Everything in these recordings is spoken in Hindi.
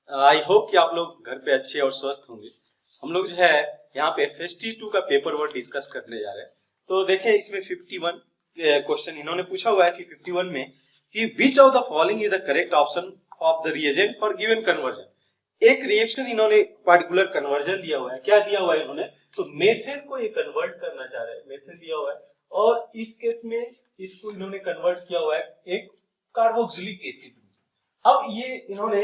आई होप कि आप लोग घर पे अच्छे और स्वस्थ होंगे। हम लोग जो है यहाँ पे FST2 का पेपर वर्क डिस्कस करने जा रहे हैं। तो देखें इसमें 51 क्वेश्चन इन्होंने पूछा हुआ है कि 51 में कि विच of the following is the correct option of the reagent for given conversion. एक रिएक्शन इन्होंने पार्टिकुलर कन्वर्जन दिया हुआ है। क्या दिया हुआ है इन्होंने? तो मेथेन को ये कन्वर्ट करना चाह रहे हैं, मेथेन दिया हुआ है और इस केस में इसको इन्होंने कन्वर्ट किया हुआ है एक कार्बोक्सिलिक एसिड में। अब ये इन्होंने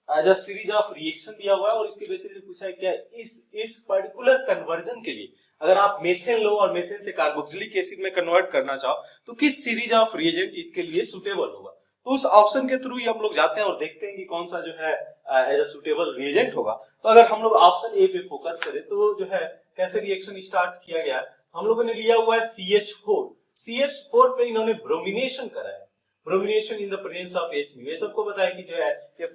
as a series of reaction दिया हुआ है और इसके बेसिस पे पूछा है क्या इस पर्टिकुलर कन्वर्जन के लिए अगर आप मेथेन लो और मेथेन से कार्बोक्सिलिक एसिड में कन्वर्ट करना चाहो तो किस सीरीज ऑफ रिएजेंट इसके लिए सुटेबल होगा। तो उस ऑप्शन के थ्रू ही हम लोग जाते हैं और देखते हैं कि कौन सा जो है एज अ सुटेबल रिएजेंट होगा। तो अगर हम लोग ऑप्शन ए पे फोकस करें तो जो है कैसे रिएक्शन स्टार्ट किया गया है, हम लोगों ने लिया हुआ है CH4 पे इन्होंने ब्रोमिनेशन करा है। Bromination in the presence of HMU, ये सबको पता है कि जो है ये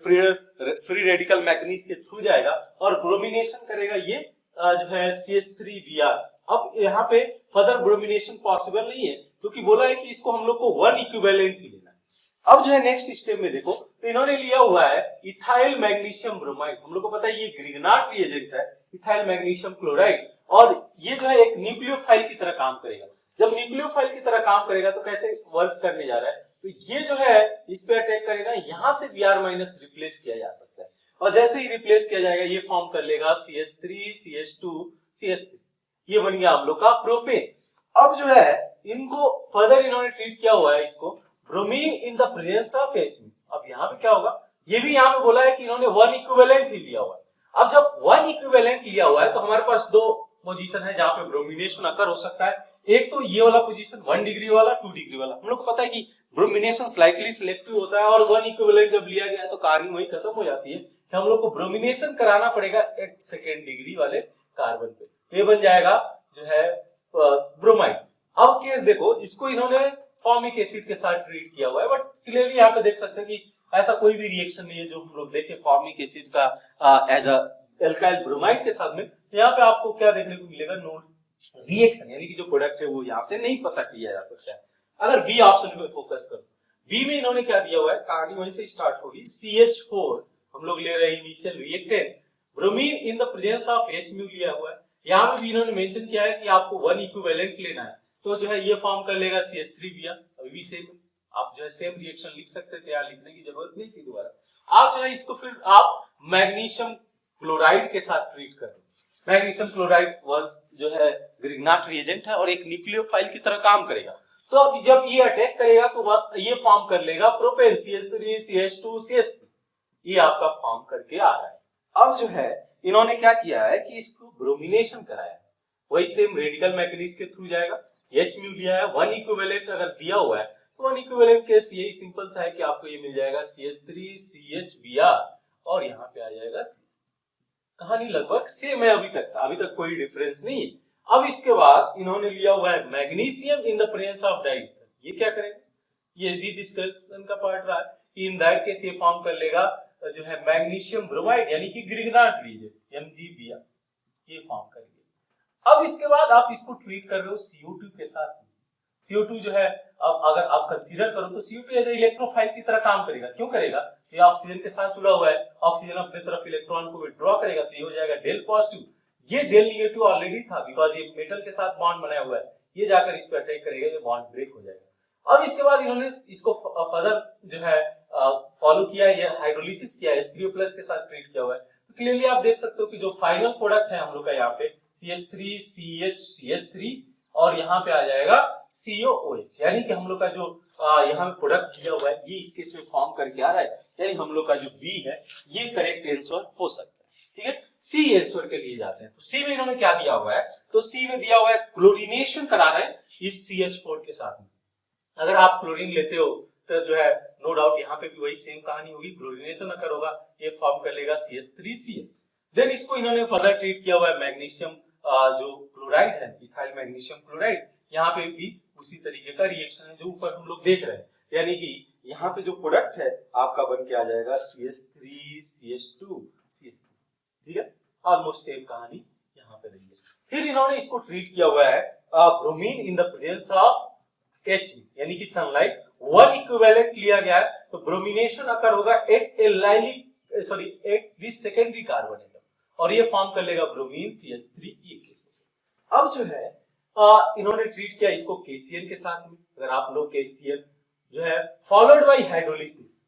फ्री रेडिकल मैकेनिज्म के थ्रू जाएगा और ब्रोमिनेशन करेगा ये जो है CH3Br। अब यहाँ पे फर्दर ब्रोमिनेशन पॉसिबल नहीं है क्योंकि बोला है कि इसको हम लोग को 1 इक्विवेलेंट ही लेना है। अब जो है नेक्स्ट स्टेप में देखो तो इन्होंने लिया हुआ है इथाइल मैग्नीशियम ब्रोमाइड। हम लोग को पता है ये ग्रिग्नाट रिएजेंट है, इथाइल मैग्नीशियम क्लोराइड, और ये जो है एक न्यूक्लियोफाइल की तरह काम करेगा। जब न्यूक्लियोफाइल की तरह काम करेगा तो कैसे वर्क करने जा रहा है, तो ये जो है इस पे अटैक करेगा, यहाँ से Br माइनस रिप्लेस किया जा सकता है और जैसे ही रिप्लेस किया जाएगा ये फॉर्म कर लेगा CH3 CH2 CH3, ये बन गया हम लोग का प्रोपेन। अब जो है इनको फर्दर इन्होंने ट्रीट किया हुआ है इसको bromine in the presence of HMU। अब यहाँ पे क्या होगा, ये भी यहाँ पे बोला है कि इन्होंने 1 इक्विवेलेंट ही लिया हुआ है। अब जब 1 इक्विवेलेंट लिया हुआ है तो हमारे पास दो पोजीशन है जहां पे ब्रोमिनेशन अकर हो सकता है। एक तो ये वाला पोजीशन 1 डिग्री वाला, 2 डिग्री वाला। हम लोग को पता है कि ब्रोमिनेशन स्लाइटली सिलेक्टिव होता है और 1 इक्विवेलेंट जब लिया गया है तो कहानी वही खत्म हो जाती है कि हम लोग को ब्रोमिनेशन कराना पड़ेगा एट 2nd डिग्री वाले कार्बन पे। ये बन जाएगा जो है ब्रोमाइड। अब केस देखो, इसको इन्होंने फॉर्मिक एसिड के साथ ट्रीट किया हुआ है, बट क्लियरली यहाँ पे देख सकते हैं कि ऐसा कोई भी रिएक्शन नहीं है जो हम लोग देखें फॉर्मिक एसिड का एज अ एल्काइल ब्रोमाइड के साथ में। यहाँ पे आपको क्या देखने को मिलेगा, नो रिएक्शन, यानी कि जो प्रोडक्ट है वो यहाँ से नहीं पता किया जा सकता है। अगर बी ऑप्शन पे फोकस करो, बी में इन्होंने क्या दिया हुआ है, कहानी वहीं से स्टार्ट होगी। CH4 हम लोग ले रहे हैं initial reactant, bromine in the presence of HMU लिया हुआ है। यहाँ पे भी इन्होंने मेंशन किया है कि आपको 1 इक्विवेलेंट लेना है, तो जो है ये फॉर्म कर लेगा CH3Br। अभी भी सेम, आप जो है सेम रिएक्शन लिख सकते थे, यहाँ लिखने की जरूरत नहीं थी दोबारा। आप जो है इसको फिर आप मैग्नीशियम क्लोराइड के साथ ट्रीट कर। मैग्नीशियम क्लोराइड जो है ग्रिग्नाट रिएजेंट है और एक न्यूक्लियोफाइल की तरह काम करेगा। तो अब जब ये अटैक करेगा तो ये फॉर्म कर लेगा प्रोपेन CH3 CH2 CH3, ये आपका फॉर्म करके आ रहा है। अब जो है इन्होंने क्या किया है कि इसको ब्रोमिनेशन कराया, वही सेम रेडिकल मैकेनिज्म के थ्रू जाएगा। HMU लिया है, 1 इक्विवेलेंट अगर दिया हुआ है तो 1 इक्विवेलेंट केस यही सिंपल सा है कि आपको ये मिल जाएगा CH3 CHBr और यहाँ पे आ जाएगा C। कहानी लगभग सेम है अभी तक कोई डिफरेंस नहीं है। अब इसके बाद इन्होंने लिया हुआ है magnesium in the presence of diether. ये क्या करेगा, ये भी डिस्कशन का पार्ट रहा है। इन दैट केस ये फॉर्म कर लेगा जो है मैग्नीशियम ब्रोमाइड यानी कि ग्रिग्नाट रिएजेंट MgBr, ये फॉर्म करेंगे। अब इसके बाद आप इसको ट्रीट कर रहे हो CO2 के साथ। CO2 जो है, अब अगर आप कंसीडर करो तो CO2 एज इलेक्ट्रोफाइल की तरह काम करेगा। क्यों करेगा, ये ऑक्सीजन के साथ जुड़ा हुआ है, ऑक्सीजन अपने तरफ इलेक्ट्रॉन को विथड्रॉ करेगा तो ये हो जाएगा डेल पॉजिटिव। ये डेल नेगेटिव ऑलरेडी था बिकॉज ये मेटल के साथ बॉन्ड बनाया हुआ है, ये जाकर इस पे अटैक करेगा, ये बॉन्ड ब्रेक हो जाएगा। अब इसके बाद इन्होंने इसको फर्दर जो है फॉलो किया, ये हाइड्रोलिसिस किया, H3O+ के साथ ट्रीट किया हुआ है। तो क्लियरली आप देख सकते हो कि जो फाइनल प्रोडक्ट है हम लोग का यहाँ पे CH3 CH CH3 और यहाँ पे आ जाएगा COOH, यानी कि हम लोग का जो यहाँ पे प्रोडक्ट दिया हुआ है ये इस केस में फॉर्म करके आ रहा है, यानी हम लोग का जो बी है ये करेक्ट आंसर हो सकता है। ठीक है, सी आंसर के लिए जाते हैं। तो सी में इन्होंने क्या दिया हुआ है, तो सी में दिया हुआ है क्लोरीनेशन करा रहे हैं इस CH4 के साथ में। अगर आप क्लोरीन लेते हो तो जो है नो डाउट यहाँ पे भी वही सेम कहानी होगी, क्लोरीनेशन अगर होगा ये फॉर्म कर लेगा CH3Cl। देन इसको इन्होंने फर्दर ट्रीट किया हुआ है मैग्नीशियम जो क्लोराइड है, इथाइल मैग्नीशियम क्लोराइड, यहाँ पे भी उसी तरीके का रिएक्शन है जो ऊपर हम लोग देख रहे हैं, यानी कि यहाँ पे जो प्रोडक्ट है आपका बन के आ जाएगा CH3 CH2 CH3। ठीक है, ऑलमोस्ट सेम कहानी यहाँ पे रही है। फिर इन्होंने इसको ट्रीट किया हुआ है bromine in the presence of HB, यानी कि सनलाइट 1 इक्विवेलेंट लिया गया है तो ब्रोमिनेशन अकर होगा एट एल्काइलिक सॉरी एक दिस सेकेंडरी कार्बन एटम और ये फॉर्म कर लेगा ब्रोमीन CH3, ये केस हो गया। अब जो है इन्होंने ट्रीट किया इसको KCl के साथ में। अगर आप लोग KCl जो है फॉलोड बाय हाइड्रोलिसिस,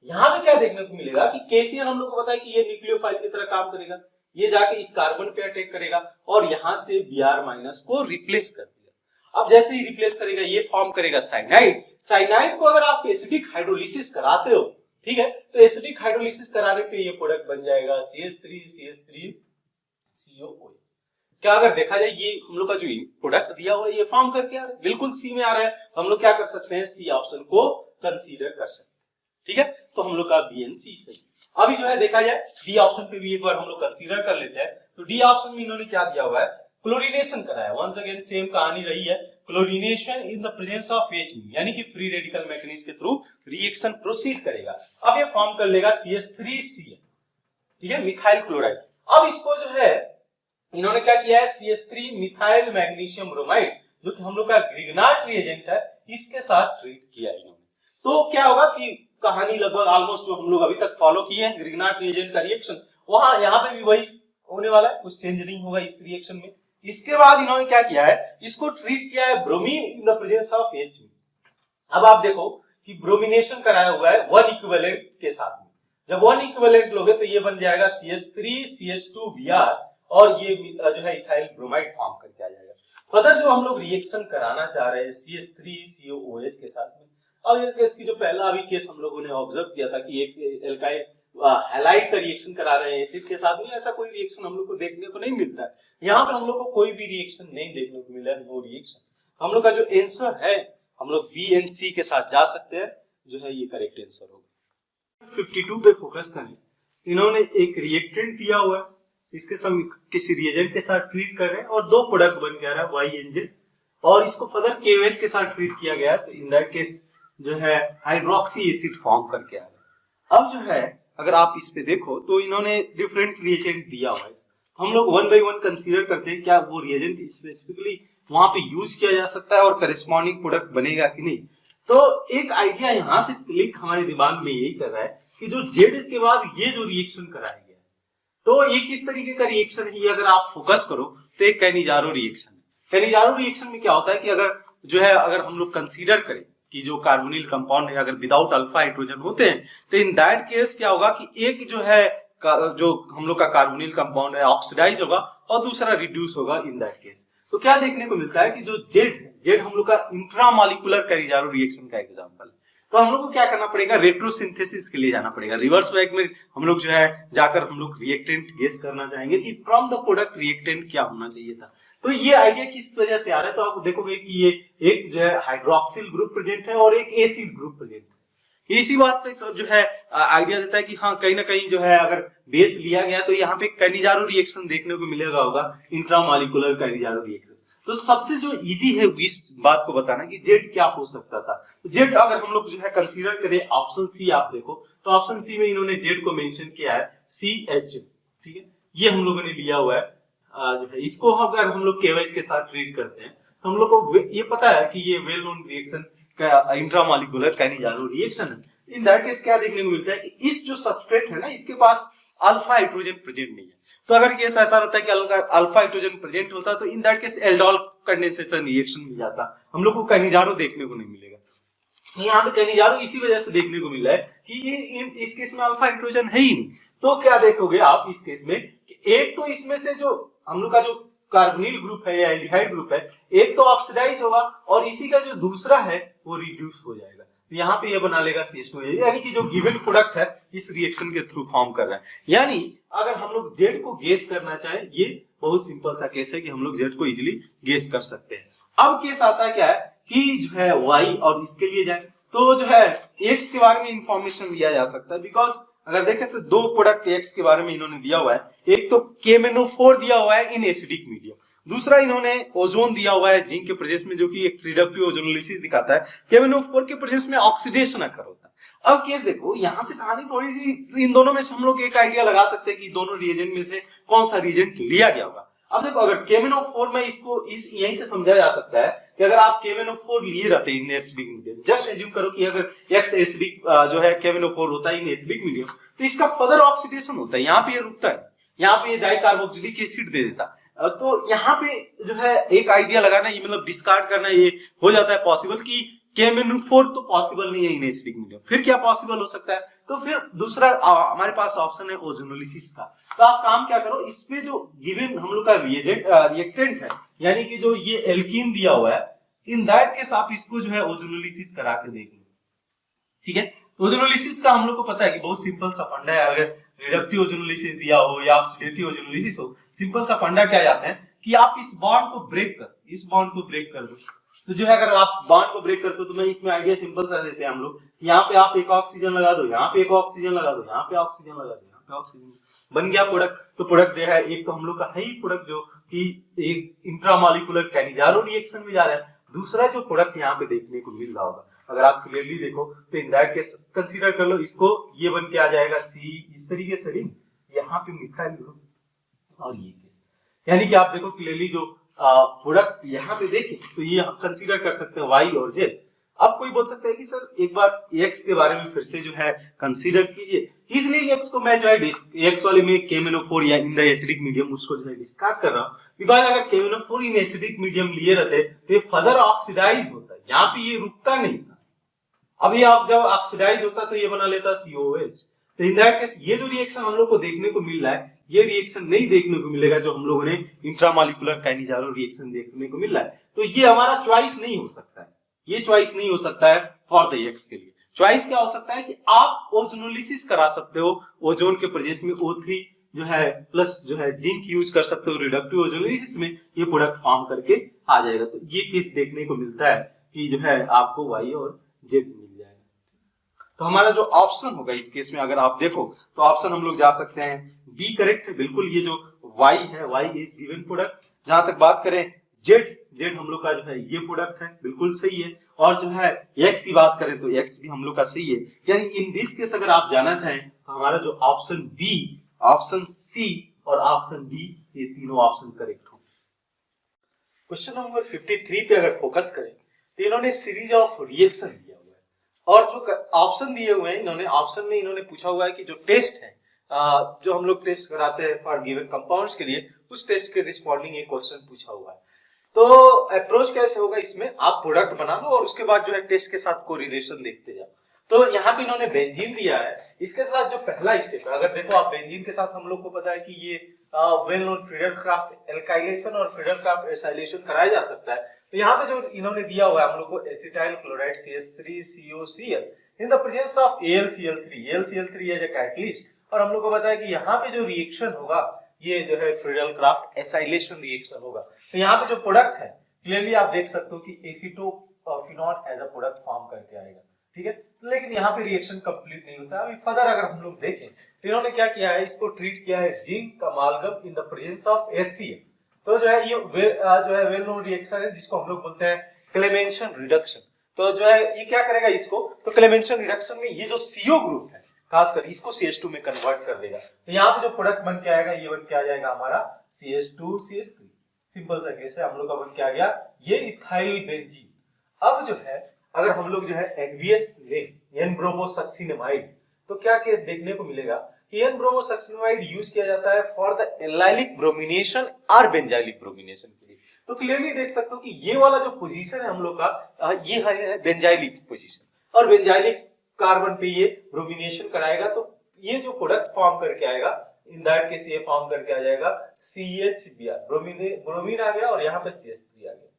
यहाँ पे क्या देखने को मिलेगा कि KCl हम लोग को पता है कि ये न्यूक्लियोफाइल की तरह काम करेगा, ये जाके इस कार्बन पे अटैक करेगा और यहाँ से Br- को रिप्लेस कर देगा। अब जैसे ही रिप्लेस करेगा ये फॉर्म करेगा साइनाइड। साइनाइड को अगर आप एसिडिक हाइड्रोलिसिस कराते हो, ठीक है, तो एसिडिक हाइड्रोलिसिस कराने पे ये प्रोडक्ट बन जाएगा CH3CH3COOH। क्या अगर देखा जाए ये हम लोग का जो प्रोडक्ट दिया हुआ है ये फॉर्म करके आ रहा है, बिल्कुल सी में आ रहा है, हम लोग क्या कर सकते हैं, सी ऑप्शन को कंसीडर कर सकते हैं, ठीक है। तो हम लोग का BNC सही। अभी जो है देखा जाए डी ऑप्शन पे भी एक बार हम लोग कंसीडर कर लेते हैं। तो डी ऑप्शन में इन्होंने क्या दिया हुआ है, क्लोरीनेशन कराया। वंस अगेन सेम कहानी रही है, chlorination in the presence of H, यानी कि फ्री रेडिकल मैकेनिज्म के थ्रू रिएक्शन प्रोसीड करेगा। अब ये फॉर्म कर लेगा CH3Cl, ठीक है, मिथाइल क्लोराइड। अब इसको जो है इन्होंने क्या किया है, CH3 मिथाइल मैग्नीशियम ब्रोमाइड, जो कि हम लोग का ग्रिग्नार्ड रिएजेंट है, इसके साथ ट्रीट किया इन्होंने। तो क्या होगा कि कहानी लगभग ऑलमोस्ट जो हम लोग अभी तक फॉलो किए हैं ग्रिग्नार्ड रिएजेंट का रिएक्शन, वहां यहाँ पे भी वही होने वाला है, कुछ चेंज नहीं होगा इस रिएक्शन में। इसके बाद इन्होंने क्या किया है, इसको ट्रीट किया है bromine in the presence of H में। अब आप देखो कि ब्रोमिनेशन कराया हुआ है 1 इक्विवेलेंट के साथ में। जब 1 इक्विवेलेंट लोगे तो ये बन जाएगा CH3CH2Br और ये जो है इथाइल ब्रोमाइड फॉर्म करके आ जाएगा। फर्दर जो हम लोग रिएक्शन कराना चाह रहे हैं CH3COOH के साथ में, अब इस केस की जो पहला अभी केस हम लोगों ने ऑब्जर्व किया था कि एक एल्काइल हैलाइड का रिएक्शन करा रहे हैं एसिड के साथ में, ऐसा कोई रिएक्शन हम लोग को देखने को नहीं मिलता है। यहाँ पे हम लोग को कोई भी रिएक्शन नहीं देखने को मिला, नो रिएक्शन। हम लोग का जो आंसर है हम लोग BNC के साथ जा सकते हैं, जो है ये करेक्ट आंसर होगा। 52 पे फोकस करें। इन्होंने एक रिएक्टेंट दिया हुआ है, इसके सम किसी रिएजेंट के साथ ट्रीट कर रहे हैं और दो प्रोडक्ट बन के आ रहा है YNJ, और इसको फर्दर KOH के साथ ट्रीट किया गया है, तो इन दैट केस जो है हाइड्रोक्सी एसिड फॉर्म करके आ रहा है। अब जो है अगर आप इस पे देखो तो इन्होंने डिफरेंट रिएजेंट दिया हुआ है, हम लोग वन बाय वन कंसीडर करते हैं क्या वो रिएजेंट स्पेसिफिकली वहां पे यूज किया जा सकता है और करेस्पॉन्डिंग प्रोडक्ट बनेगा कि नहीं। तो एक आइडिया यहाँ से क्लिक हमारे दिमाग में यही कर रहा है कि जो जेड के बाद ये जो रिएक्शन कराया गया है, तो ये किस तरीके का रिएक्शन है, ये अगर आप फोकस करो तो एक कैनिजारो रिएक्शन है। कैनिजारो रिएक्शन में क्या होता है कि अगर जो है अगर हम लोग कंसीडर करें कि जो कार्बोनिल कंपाउंड है अगर विदाउट अल्फा हाइड्रोजन होते हैं, तो इन दैट केस क्या होगा कि एक जो है जो हम लोग का कार्बोनिल कंपाउंड है ऑक्सीडाइज होगा और दूसरा रिड्यूस होगा इन दैट केस। तो क्या देखने को मिलता है कि जो जेड हम लोग का इंट्रामॉलिक्यूलर कैनिजारो रिएक्शन का एग्जांपल है। तो हम लोग को क्या करना पड़ेगा, रेट्रोसिंथेसिस के लिए जाना पड़ेगा। रिवर्स बैक में हम लोग जो है जाकर हम लोग रिएक्टेंट गेस करना चाहेंगे कि फ्रॉम द प्रोडक्ट रिएक्टेंट क्या होना चाहिए था। तो ये आइडिया किस वजह से आ रहा है, तो आप देखोगे कि ये एक जो है हाइड्रोक्सिल ग्रुप प्रेजेंट है और एक एसिड ग्रुप प्रेजेंट है। इसी बात पे जो है आइडिया देता है कि हाँ कहीं ना कहीं जो है अगर बेस लिया गया तो यहाँ पे कैनिजारो रिएक्शन देखने को मिलेगा होगा, इंट्रामॉलिक्यूलर कैनिजारो रिएक्शन। तो सबसे जो इजी है इस बात को बताना कि जेड क्या हो सकता था। तो जेड अगर हम लोग जो है कंसीडर करें ऑप्शन सी, आप देखो तो ऑप्शन सी में इन्होंने जेड को मेंशन किया है CH, ठीक है, ये हम लोगों ने लिया हुआ है। जो है इसको अगर हम लोग KOH के साथ ट्रीट करते हैं तो हम लोग को ये पता है कि ये वेल नोन रिएक्शन का इंट्रामॉलिक्यूलर कैनिजारो रिएक्शन है। इन दैट केस क्या देखने को मिलता है कि इस जो सबस्ट्रेट है ना इसके पास अल्फा हाइड्रोजन प्रेजेंट नहीं है। तो अगर केस ऐसा रहता है कि अल्फा हाइड्रोजन प्रेजेंट होता तो in that case aldol condensation reaction मिल जाता, हम लोग को कैनिजारो देखने को नहीं मिलेगा। यहाँ पे कैनिजारो इसी वजह से देखने को मिला है कि ये इस केस में अल्फा हाइड्रोजन है ही नहीं। तो क्या देखोगे आप इस केस में कि एक तो इसमें से जो हम लोग का जो कार्बोनिल ग्रुप है या एल्डिहाइड ग्रुप है, एक तो ऑक्सीडाइज होगा और इसी का जो दूसरा है वो रिड्यूस हो जाएगा। तो यहाँ पे ये बना लेगा CH2, यानी कि जो गिवन प्रोडक्ट है इस रिएक्शन के थ्रू फॉर्म कर रहा है। यानी अगर हम लोग जेड को गेस करना चाहें, ये बहुत सिंपल सा केस है कि हम लोग जेड को इजिली गेस कर सकते हैं। अब केस आता है क्या है कि जो है Y और इसके लिए जाए तो जो है X के बारे में इंफॉर्मेशन दिया जा सकता है, बिकॉज अगर देखें तो दो प्रोडक्ट X के बारे में इन्होंने दिया हुआ है, एक तो KMnO4 दिया हुआ है इन एसिडिक मीडियम, दूसरा इन्होंने ओजोन दिया हुआ है जिंक के प्रेजेंस में जो कि एक रिडक्टिव ओजोनोलिसिस दिखाता है, KMnO4 के प्रेजेंस में ऑक्सीडेशन अकर होता है। अब केस देखो यहाँ से कहानी थोड़ी सी इन दोनों में से हम लोग एक आइडिया लगा सकते हैं कि दोनों रिएजेंट में से कौन सा रिएजेंट लिया गया होगा। अब देखो अगर KMnO4 में इसको यहीं से समझा जा सकता है कि अगर आप KMnO4 लिए रहते in acidic medium, just assume करो कि अगर X एसिडिक जो है KMnO4 होता है इन एसिडिक मीडियम, तो इसका फर्दर ऑक्सीडेशन होता है, यहाँ पे ये रुकता है, यहाँ पे ये डाइकार्बोक्सिलिक एसिड दे देता। तो यहाँ पे जो है एक आइडिया लगाना, ये मतलब डिस्कार्ड करना, ये हो जाता है पॉसिबल कि KMnO4 तो पॉसिबल नहीं है इन एसिडिक मीडियम। फिर क्या पॉसिबल हो सकता है? तो फिर दूसरा हमारे पास ऑप्शन है ओजोनोलिसिस का। तो आप काम क्या करो, इसमें जो गिवन हम लोग का रिएक्टेंट है, यानी कि जो ये एल्कीन दिया हुआ है, इन दैट केस आप इसको जो है ओजोनोलिसिस करा के देख लो, ठीक है। ओजोनोलिसिस का हम लोग को पता है कि बहुत सिंपल सा फंडा है। अगर रिडक्टिव ओजोनोलिसिस दिया हो या ऑक्सीडेटिव ओजोनोलिसिस हो, सिंपल सा फंडा क्या जाते हैं कि आप इस बॉन्ड को ब्रेक कर दो। तो जो है अगर आप बॉन्ड को ब्रेक करते हो, तो मैं इसमें आइडिया सिंपल सा देते हैं हम लोग, यहाँ पे आप एक ऑक्सीजन लगा दो, यहाँ पे एक ऑक्सीजन लगा दो, यहाँ पे ऑक्सीजन लगा दो, यहाँ पे ऑक्सीजन, बन गया प्रोडक्ट। तो प्रोडक्ट जो है एक तो हम लोग का है ही प्रोडक्ट जो कि एक इंट्रामॉलिक्यूलर कैनिजारो रिएक्शन में जा रहा है, दूसरा जो प्रोडक्ट यहाँ पे देखने को मिल रहा होगा, अगर आप क्लियरली देखो तो इन दैट केस कंसीडर कर लो इसको, ये बन के आ जाएगा सी, इस तरीके से रिंग, यहाँ पे मिथाइल ग्रुप और ये केस, यानी कि आप देखो क्लियरली जो प्रोडक्ट यहाँ पे देखें तो ये कंसीडर कर सकते हैं वाई और जेड। अब कोई बोल सकता है कि सर एक बार एक्स के बारे में फिर से जो है कंसीडर कीजिए, इसलिए एक्स को मैं जो है एक्स वाले में KMnO4 या इन द एसिडिक मीडियम उसको जो है डिस्कार्ड कर रहा हूँ, बिकॉज अगर KMnO4 इन एसिडिक मीडियम लिए रहते तो ये फर्दर ऑक्सीडाइज होता है, यहाँ पे ये रुकता नहीं था। अभी आप जब ऑक्सीडाइज होता तो ये बना लेता COH। तो इन दैट केस ये जो रिएक्शन हम लोग को देखने को मिल रहा है, ये रिएक्शन नहीं देखने को मिलेगा जो हम लोगों ने इंट्रामॉलिक्यूलर काइनेजारो रिएक्शन देखने को मिल रहा है। तो ये हमारा चॉइस नहीं हो सकता है, ये चॉइस नहीं हो सकता है फॉर द एक्स के लिए। चॉइस क्या हो सकता है कि आप ओजोनोलिसिस करा सकते हो, ओजोन के प्रेजेंस में O3 जो है प्लस जो है जिंक यूज कर सकते हो, रिडक्टिव ओजोनोलिसिस में ये प्रोडक्ट फॉर्म करके आ जाएगा। तो ये केस देखने को मिलता है कि जो है आपको वाई और जेड मिल जाएगा। तो हमारा जो ऑप्शन होगा इस केस में अगर आप देखो तो ऑप्शन हम लोग जा सकते हैं बी करेक्ट है बिल्कुल। ये जो वाई है, वाई इज गिवन प्रोडक्ट। जहां तक बात करें जेड, जेड हम लोग का जो है ये प्रोडक्ट है, बिल्कुल सही है। और जो है एक्स की बात करें तो एक्स भी हम लोग का सही है। यानी इन दिस केस अगर आप जाना चाहें तो हमारा जो ऑप्शन बी, ऑप्शन सी और ऑप्शन डी, ये तीनों ऑप्शन करेक्ट हो। क्वेश्चन नंबर 53 पे अगर फोकस करें तो इन्होंने सीरीज ऑफ रिएक्शन दिया हुआ है और जो ऑप्शन दिए हुए हैं इन्होंने ऑप्शन में इन्होंने पूछा हुआ है कि जो टेस्ट है जो हम लोग टेस्ट कराते हैं फॉर गिवन कंपाउंड्स के लिए, उस टेस्ट के रिस्पॉन्डिंग एक क्वेश्चन पूछा हुआ है। तो अप्रोच कैसे होगा इसमें, आप प्रोडक्ट बना लो और उसके बाद जो है टेस्ट के साथ कोरिलेशन देखते जाओ। तो यहाँ पे इन्होंने बेंजीन दिया है, इसके साथ जो पहला स्टेप है, अगर देखो आप बेंजीन के साथ हम लोग को पता है कि ये वेल नोन फ्रीडल-क्राफ्ट एल्काइलेशन और फ्रीडल-क्राफ्ट एसाइलेशन कराया जा सकता है। तो यहाँ पे जो इन्होंने दिया हुआ है हम लोग को acetyl chloride CH3COCl in the presence of AlCl3, AlCl3 as a catalyst. और हम लोग को पता है कि यहाँ पे जो रिएक्शन होगा ये जो है फ्रीडल-क्राफ्ट एसाइलेशन रिएक्शन होगा। तो यहाँ पे जो प्रोडक्ट है क्लियरली आप देख सकते हो कि एसीटोफिनॉन एज अ प्रोडक्ट फॉर्म करके आएगा, ठीक है। तो लेकिन यहाँ पे रिएक्शन कंप्लीट नहीं होता। अभी फर्दर अगर हम लोग देखें तो इन्होंने क्या किया है, इसको ट्रीट किया है zinc अमालगम in the presence of HCl। तो जो है ये जो है वेल नोन रिएक्शन है जिसको हम लोग बोलते हैं क्लेमेंशन रिडक्शन। तो जो है ये क्या करेगा इसको, तो क्लेमेंशन रिडक्शन में ये जो CO ग्रुप है खासकर इसको CH2 में कन्वर्ट कर देगा। तो यहाँ पे जो प्रोडक्ट बन के आएगा ये बन के आ जाएगा हमारा CH2CH3। सिंपल सा केस है, हम लोग का बन के आ गया ये इथाइल बेंजीन। अब जो है अगर हम लोग जो है NBS लें N-ब्रोमोसक्सिनेमाइड, तो क्या केस देखने को मिलेगा कि N-ब्रोमोसक्सिनेमाइड यूज किया जाता है फॉर द एल्लाइलिक ब्रोमिनेशन और बेंजाइलिक ब्रोमिनेशन के लिए। तो क्लियरली देख सकते हो कि ये वाला जो पोजीशन है हम लोग का ये है बेंजाइलिक पोजीशन, और बेंजाइलिक कार्बन पे ये ब्रोमिनेशन कराएगा। तो ये जो प्रोडक्ट फॉर्म करके आएगा इन दैट केस ये फॉर्म करके आ जाएगा CHBr, ब्रोमीन आ गया और यहाँ पे CH3 आ गया।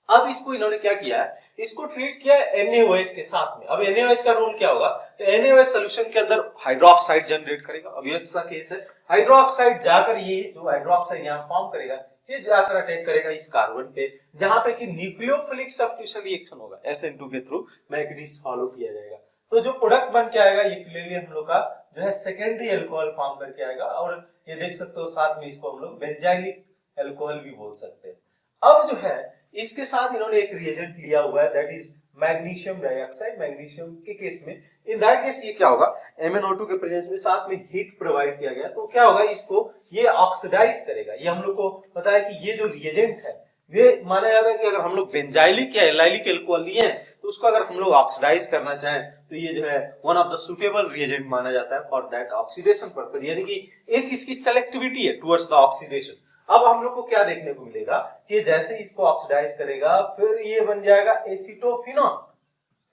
अब इसको इन्होंने क्या किया है, इसको ट्रीट किया है NaOH के साथ में। अब NaOH का रोल क्या होगा, तो NaOH सोल्यूशन के अंदर हाइड्रोक्साइड जनरेट करेगा। अब ये ऐसा केस है, हाइड्रोक्साइड जाकर ये जो हाइड्रोक्साइड यहाँ फॉर्म करेगा ये जाकर अटैक करेगा इस कार्बन पे, जहां पे कि न्यूक्लियोफिलिक सब्स्टिट्यूशन रिएक्शन होगा, SN2 के थ्रू मैग्नीज फॉलो किया जाएगा। तो जो प्रोडक्ट बन के आएगा ये क्लियरली हम लोग का जो है सेकेंडरी अल्कोहल फॉर्म करके आएगा। और ये देख सकते हो साथ में इसको हम लोग बेंजाइलिक अल्कोहल भी बोल सकते हैं। अब जो है इसके साथ इन्होंने एक रिएजेंट लिया हुआ है that is magnesium dioxide. Magnesium के केस में इन दैट केस ये क्या होगा, MnO2 के प्रेजेंस में साथ में हीट प्रोवाइड किया गया तो क्या होगा, इसको ये ऑक्सीडाइज करेगा। ये हम लोग को पता है कि ये जो रिएजेंट है वे माना जाता है कि अगर हम लोग बेंजाइलिक या एल्लाइलिक एल्कोहल लिए हैं तो उसको अगर हम लोग ऑक्सीडाइज करना चाहें तो ये जो है one of the suitable reagent माना जाता है फॉर दैट ऑक्सीडेशन पर्पस, यानी कि एक इसकी सेलेक्टिविटी है टुवर्ड्स द ऑक्सीडेशन। अब हम लोग को क्या देखने को मिलेगा कि जैसे इसको ऑक्सीडाइज करेगा फिर ये बन जाएगा एसिटोफिनॉल।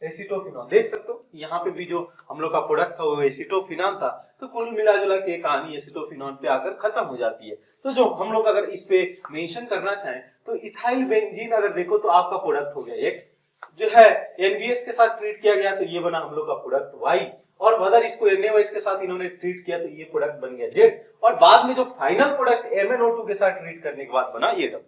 एसिटोफिनॉल देख सकते हो यहाँ पे भी जो हम लोग का प्रोडक्ट था वो एसिटोफिनॉल था, तो कुल मिलाजुला के कहानी एसिटोफिनॉल पे आकर खत्म हो जाती है। तो जो हम लोग अगर इस पे मेंशन करना चाहें तो इथाइल बेंजीन अगर देखो तो आपका प्रोडक्ट हो गया X, जो है NBS के साथ ट्रीट किया गया तो ये बना हम लोग का प्रोडक्ट Y, और अगर इसको NaOH के साथ इन्होंने ट्रीट किया तो ये प्रोडक्ट बन गया Z, और बाद में जो फाइनल प्रोडक्ट MnO2 के साथ ट्रीट करने के बाद बना ये W।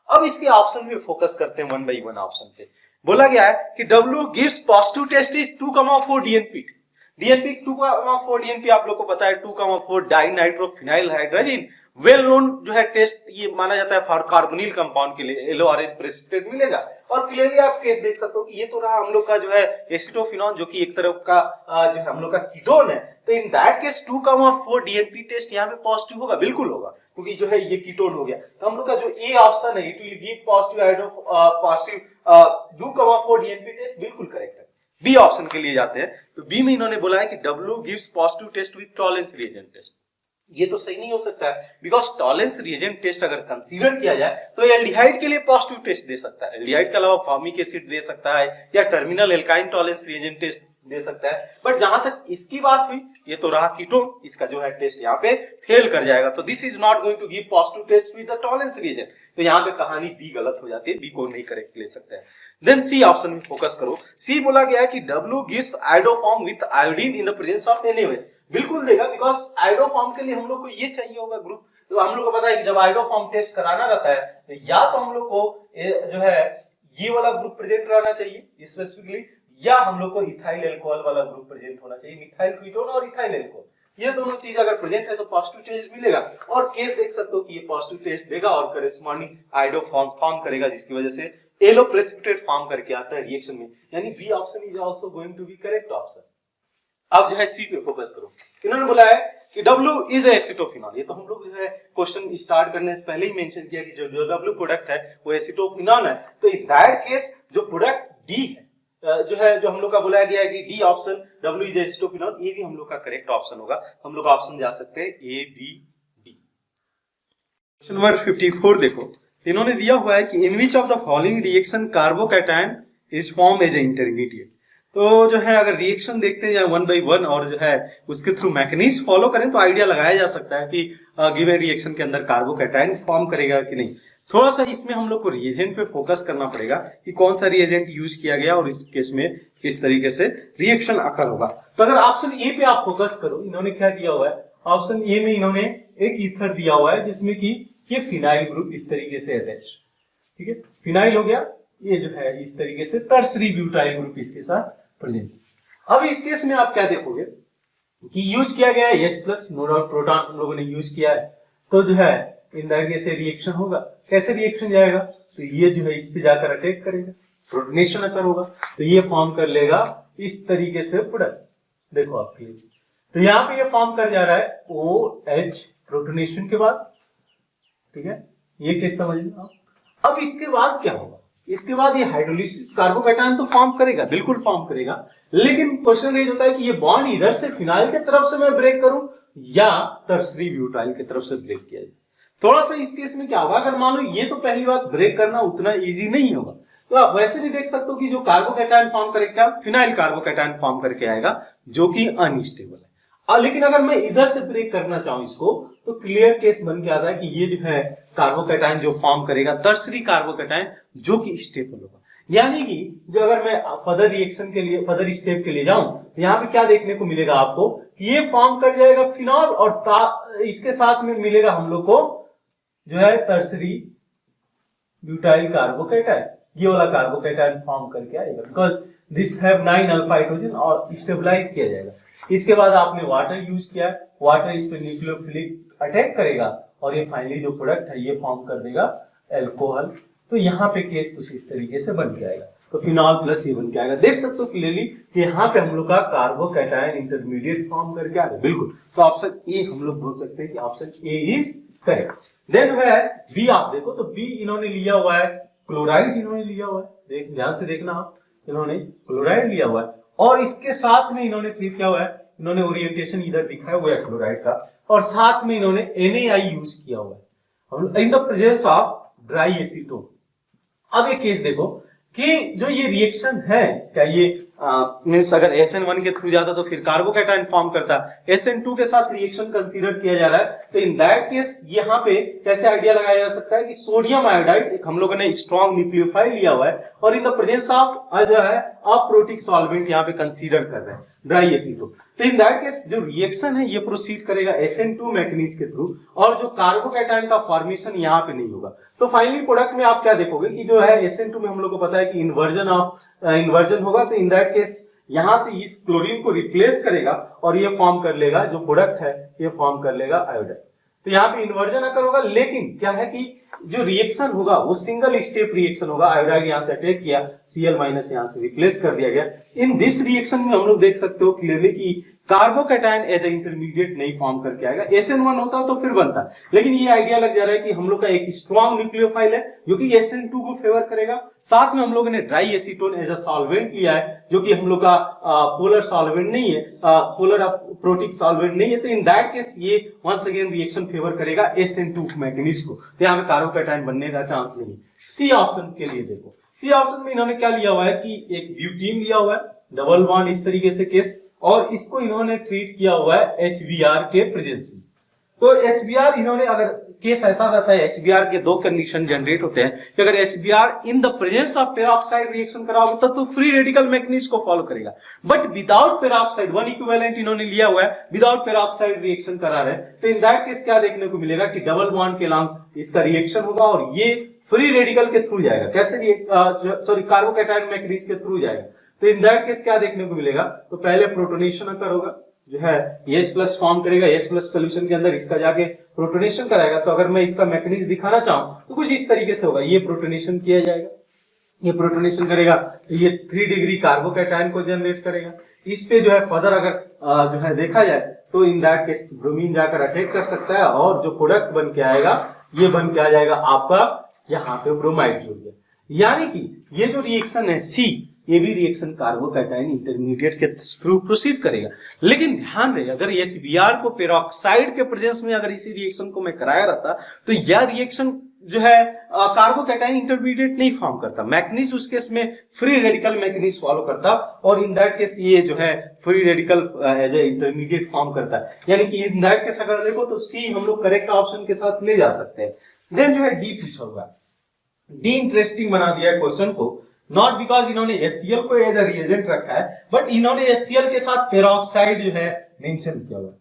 अब इसके ऑप्शन पे फोकस करते हैं 1 बाई 1 ऑप्शन पे। बोला गया है कि W gives positive test is 2,4 DNP। DNP 2,4 DNP आप लोग को पता है 2,4 डाइनाइट्रोफिनाइल हाइड्रोजन, वेल नोन जो है टेस्ट ये माना जाता है फॉर कार्बोनिल कंपाउंड के लिए येलो ऑरेंज प्रेसिपिटेट मिलेगा। और क्लियरली आप केस देख सकते हो कि ये तो रहा हम लोग का जो है एसिटोफिनॉल जो कि एक तरफ का जो है हम लोग का कीटोन है, तो in that case 2,4 DNP test यहाँ पे पॉजिटिव होगा, बिल्कुल होगा, क्योंकि जो है ये कीटोन हो गया। तो हम लोग का जो ए ऑप्शन है it will give positive 2,4 DNP test, बिल्कुल करेक्ट है। बी ऑप्शन के लिए जाते हैं तो बी में इन्होंने बोला है कि W gives positive test with Tollens reagent test. ये तो सही नहीं हो सकता है, बिकॉज टॉलेंस रिएजेंट टेस्ट अगर कंसीडर किया जाए तो एल्डिहाइड के लिए पॉजिटिव टेस्ट दे सकता है, एल्डिहाइड के अलावा फॉर्मिक एसिड दे सकता है या terminal alkyne Tollens reagent test दे सकता है। बट जहां तक इसकी बात हुई ये तो रहा कीटोन, इसका जो है टेस्ट यहाँ पे फेल कर जाएगा, तो this is not going to give positive test with the Tollens reagent. तो यहाँ पे कहानी बी गलत हो जाती है, बी को नहीं करेक्ट ले सकते हैं। देन सी ऑप्शन में फोकस करो। सी बोला गया है कि W gives iodoform with iodine in the presence of NaOH, बिल्कुल देगा, बिकॉज आयोडोफॉर्म के लिए हम लोग को ये चाहिए होगा ग्रुप। तो हम लोग को पता है कि जब आयोडोफॉर्म टेस्ट कराना रहता है तो या तो हम लोग को जो है ये वाला ग्रुप प्रेजेंट रहना चाहिए स्पेसिफिकली, या हम लोग को इथाइल एल्कोहल वाला ग्रुप प्रेजेंट होना चाहिए, मिथाइल कीटोन और इथाइल एल्कोहल। ये दोनों चीज अगर प्रेजेंट है तो पॉजिटिव टेस्ट मिलेगा, और केस देख सकते हो कि ये पॉजिटिव टेस्ट देगा और करेस्पॉन्डिंग आयोडोफॉर्म फॉर्म करेगा, जिसकी वजह से येलो प्रेसिपिटेट फॉर्म करके आता है रिएक्शन में, यानी B option is also going to be correct option. अब जो है सी पे फोकस करो। इन्होंने बोला है कि W इज एसिटोफिनॉल। ये तो हम लोग जो है क्वेश्चन स्टार्ट करने से पहले ही मेंशन किया कि जो W प्रोडक्ट है वो एसिटोफिनॉल है। तो इन दैट केस जो प्रोडक्ट डी है जो है जो हम लोग का बोला गया है कि D option W is acetophenol, ये भी हम लोग का करेक्ट ऑप्शन होगा। हम लोग ऑप्शन जा सकते हैं A B D. Question number 54 देखो, इन्होंने दिया हुआ है कि in which of the following reaction carbocation is form as a intermediate. तो जो है अगर रिएक्शन देखते हैं 1 बाई 1 और जो है उसके थ्रू मैकेनिज्म फॉलो करें तो आइडिया लगाया जा सकता है कि गिवन रिएक्शन के अंदर कार्बोकैटायन फॉर्म करेगा कि नहीं। थोड़ा सा इसमें हम लोग को रिएजेंट पे फोकस करना पड़ेगा कि कौन सा रिएजेंट यूज किया गया और इस केस में किस तरीके से रिएक्शन अकर होगा। तो अगर ऑप्शन ए पे आप फोकस करो, इन्होंने क्या दिया हुआ है, ऑप्शन ए में इन्होंने एक ईथर दिया हुआ है जिसमें कि ये फिनाइल ग्रुप इस तरीके से अटैच, ठीक है, फिनाइल हो गया, ये जो है इस तरीके से टर्सरी ब्यूटाइल ग्रुप इसके साथ प्रेजेंट। अब इस केस में आप क्या देखोगे कि यूज किया गया है S+, नो डाउट प्रोटॉन हम लोगों ने यूज किया है, तो जो है इन तरीके से रिएक्शन होगा। कैसे रिएक्शन जाएगा, तो ये जो है इस पे जाकर अटैक करेगा, प्रोटोनेशन अकर होगा, तो ये फॉर्म कर लेगा इस तरीके से प्रोडक्ट। देखो आप तो यहाँ पे ये फॉर्म कर जा रहा है OH प्रोटोनेशन के बाद, ठीक है, ये केस समझ लो आप। अब इसके बाद क्या होगा, इसके बाद ये हाइड्रोलिसिस कार्बोकैटायन तो फॉर्म करेगा, बिल्कुल फॉर्म करेगा, लेकिन क्वेश्चन रेज होता है कि ये बॉन्ड इधर से फिनाइल की तरफ से मैं ब्रेक करूं या टर्सरी ब्यूटाइल की तरफ से ब्रेक किया जाए। थोड़ा सा इस केस में क्या होगा, अगर मान लो ये तो पहली बात ब्रेक करना उतना इजी नहीं होगा, तो आप वैसे भी देख सकते हो कि जो कार्बोकैटायन फॉर्म करेगा फिनाइल कार्बोकैटायन फॉर्म करके आएगा जो कि अनस्टेबल है। लेकिन अगर मैं इधर से ब्रेक करना चाहूं इसको, तो क्लियर केस बन के आता है कि ये जो है कार्बोकैटायन जो फॉर्म करेगा टर्सरी कार्बोकैटायन जो कि स्टेबल होगा। यानी कि जो अगर मैं फर्दर रिएक्शन के लिए फर्दर स्टेप के लिए जाऊं तो यहाँ पे क्या देखने को मिलेगा आपको कि ये फॉर्म कर जाएगा फिनॉल और इसके साथ में मिलेगा हम लोग को जो है टर्सरी ब्यूटाइल कार्बोकैटायन, ये वाला कार्बोकैटायन फॉर्म करके आएगा, because this have 9 alpha hydrogen और स्टेबलाइज किया जाएगा। इसके बाद आपने वाटर यूज किया, वाटर इस पे न्यूक्लियोफिलिक अटैक करेगा और ये फाइनली जो प्रोडक्ट है ये फॉर्म कर देगा अल्कोहल। तो यहाँ पे केस कुछ इस तरीके से बन जाएगा। तो फिनॉल प्लस ये बन के आएगा। देख सकते हो क्लियरली कि यहाँ पे हम लोग का कार्बोकैटायन इंटरमीडिएट फॉर्म करके आ रहा है। बिल्कुल, तो ऑप्शन ए हम लोग बोल सकते हैं कि option A is correct. Then है बी, आप देखो तो बी इन्होंने लिया हुआ है क्लोराइड, इन्होंने लिया हुआ है, देख ध्यान से देखना आप, इन्होंने क्लोराइड लिया हुआ है और इसके साथ में इन्होंने ट्रीट किया हुआ है, इन्होंने ओरिएंटेशन इधर दिखाया हुआ है क्लोराइड का, और साथ में इन्होंने NaI यूज किया हुआ है इन the presence of dry acetone. अब ये केस देखो कि जो ये रिएक्शन है, क्या ये मीन्स अगर SN1 के थ्रू जाता तो फिर कार्बोकैटायन फॉर्म करता, SN2 के साथ रिएक्शन कंसीडर किया जा रहा है, तो इन दैट केस यहाँ पे कैसे आइडिया लगाया जा सकता है कि सोडियम आयोडाइड एक हम लोगों ने स्ट्रॉन्ग न्यूक्लियोफाइल लिया हुआ है और इन द प्रेजेंस ऑफ जो है अप्रोटिक सॉल्वेंट यहाँ पे कंसीडर कर रहे हैं ड्राई एसीटोन। तो इन दैट केस जो रिएक्शन है ये प्रोसीड करेगा SN2 मैग्नीज के थ्रू और जो कार्बोकैटायन का फॉर्मेशन यहाँ पे नहीं होगा। तो फाइनली प्रोडक्ट में आप क्या देखोगे कि जो है SN2 में हम लोग को पता है कि इन्वर्जन होगा, तो इन दैट केस यहां से इस क्लोरीन को रिप्लेस करेगा और ये फॉर्म कर लेगा, जो प्रोडक्ट है ये फॉर्म कर लेगा आयोडाइड। तो यहाँ पे इन्वर्जन अगर होगा, लेकिन क्या है कि जो रिएक्शन होगा वो सिंगल स्टेप रिएक्शन होगा। आयोडाइड यहाँ से अटैक किया, Cl माइनस यहाँ से रिप्लेस कर दिया गया। इन दिस रिएक्शन में हम लोग देख सकते हो क्लियरली कि कार्बोकैटायन एज ए इंटरमीडिएट नहीं फॉर्म करके आएगा। SN1 होता तो फिर बनता, लेकिन ये आइडिया लग जा रहा है कि हम लोग का एक स्ट्रॉन्ग न्यूक्लियोफाइल है जो कि SN2 को फेवर करेगा। साथ में हम लोगों ने dry acetone as a solvent लिया है जो कि हम लोग का पोलर सॉल्वेंट नहीं है, पोलर प्रोटिक सॉल्वेंट नहीं है। तो इन दैट केस ये वंस अगेन रिएक्शन फेवर करेगा SN2 मैग्नीज को, तो यहाँ पे कार्बोकैटायन बनने का चांस नहीं। सी ऑप्शन के लिए देखो, सी ऑप्शन में इन्होंने क्या लिया हुआ है कि एक ब्यूटीन लिया हुआ है, डबल बॉन्ड इस तरीके से केस, और इसको इन्होंने ट्रीट किया हुआ है HBr के प्रेजेंस में। तो HBr इन्होंने, अगर केस ऐसा रहता है HBr के दो कंडीशन जनरेट होते हैं कि अगर HBr in the presence of peroxide reaction कराओगे तो फ्री रेडिकल मैग्नीज को फॉलो करेगा, but without peroxide one equivalent इन्होंने लिया हुआ है, विदाउट पेरोक्साइड रिएक्शन करा रहे हैं। तो इन दैट केस क्या देखने को मिलेगा कि डबल बॉन्ड के लॉन्ग इसका रिएक्शन होगा और ये फ्री रेडिकल के थ्रू जाएगा। कैसे? कार्बोकैटायन मैग्नीज के थ्रू जाएगा। तो इन दैट केस क्या देखने को मिलेगा, तो पहले प्रोटोनेशन अकर होगा, जो है H प्लस फॉर्म करेगा, H प्लस सोल्यूशन के अंदर इसका जाके प्रोटोनेशन कराएगा। तो अगर मैं इसका मैकेनिज्म दिखाना चाहूं तो कुछ इस तरीके से होगा, ये प्रोटोनेशन किया जाएगा, ये प्रोटोनेशन करेगा तो ये 3 डिग्री कार्बोकैटायन को जनरेट करेगा। इस पे जो है फर्दर अगर जो है देखा जाए तो इन दैट केस ब्रोमीन जाकर अटैक कर सकता है और जो प्रोडक्ट बन के आएगा ये बन के आ जाएगा आपका यहाँ पे ब्रोमाइड जुड़ गया। यानी कि ये जो रिएक्शन है सी, ये भी रिएक्शन कार्बोकैटायन इंटरमीडिएट के थ्रू प्रोसीड करेगा। लेकिन ध्यान रहे, अगर HBr को पेरोक्साइड के प्रेजेंस में अगर इसी रिएक्शन को मैं कराया रहता तो यह रिएक्शन जो है कार्बोकैटायन इंटरमीडिएट नहीं फॉर्म करता, मैग्नीज उस केस में फ्री रेडिकल मैग्नीज फॉलो करता और इन दैट केस ये जो है free radical as a intermediate form करता है। यानी कि इन दैट केस अगर देखो तो सी हम लोग करेक्ट ऑप्शन के साथ ले जा सकते हैं। देन जो है डी पूछा होगा, डी इंटरेस्टिंग बना दिया है क्वेश्चन को, नॉट बिकॉज इन्होंने HCl को एज अ रिएजेंट रखा है, बट इन्होंने HCl के साथ पेरोक्साइड जो है मेंशन किया हुआ है।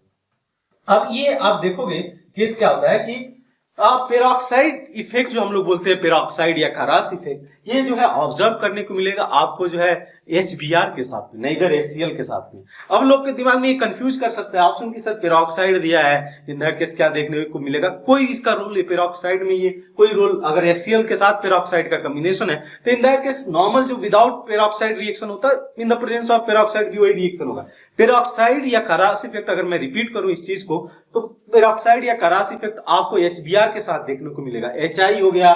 अब ये आप देखोगे केस क्या होता है कि पेरोक्साइड इफेक्ट जो हम लोग बोलते हैं, पेरोक्साइड या खरास इफेक्ट, ये जो है ऑब्जर्व करने को मिलेगा आपको जो है HBr के साथ में, नहीं इधर HCl के साथ में। अब लोग के दिमाग में ये कंफ्यूज कर सकते हैं, ऑप्शन के साथ पेरोक्साइड दिया है, इन दैट केस क्या देखने को मिलेगा, कोई इसका रोल पेरोक्साइड में ये कोई रोल, अगर HCl के साथ पेरोक्साइड का कॉम्बिनेशन है तो इन दैट केस नॉर्मल जो विदाउट पेरोक्साइड रिएक्शन होता है, इन द प्रेजेंस ऑफ पेरोक्साइड की वही रिएक्शन होगा। पेरोक्साइड या खरास इफेक्ट अगर मैं रिपीट करूं इस चीज को, तो पेरोक्साइड या खरास इफेक्ट आपको HBr के साथ देखने को मिलेगा। HI हो गया,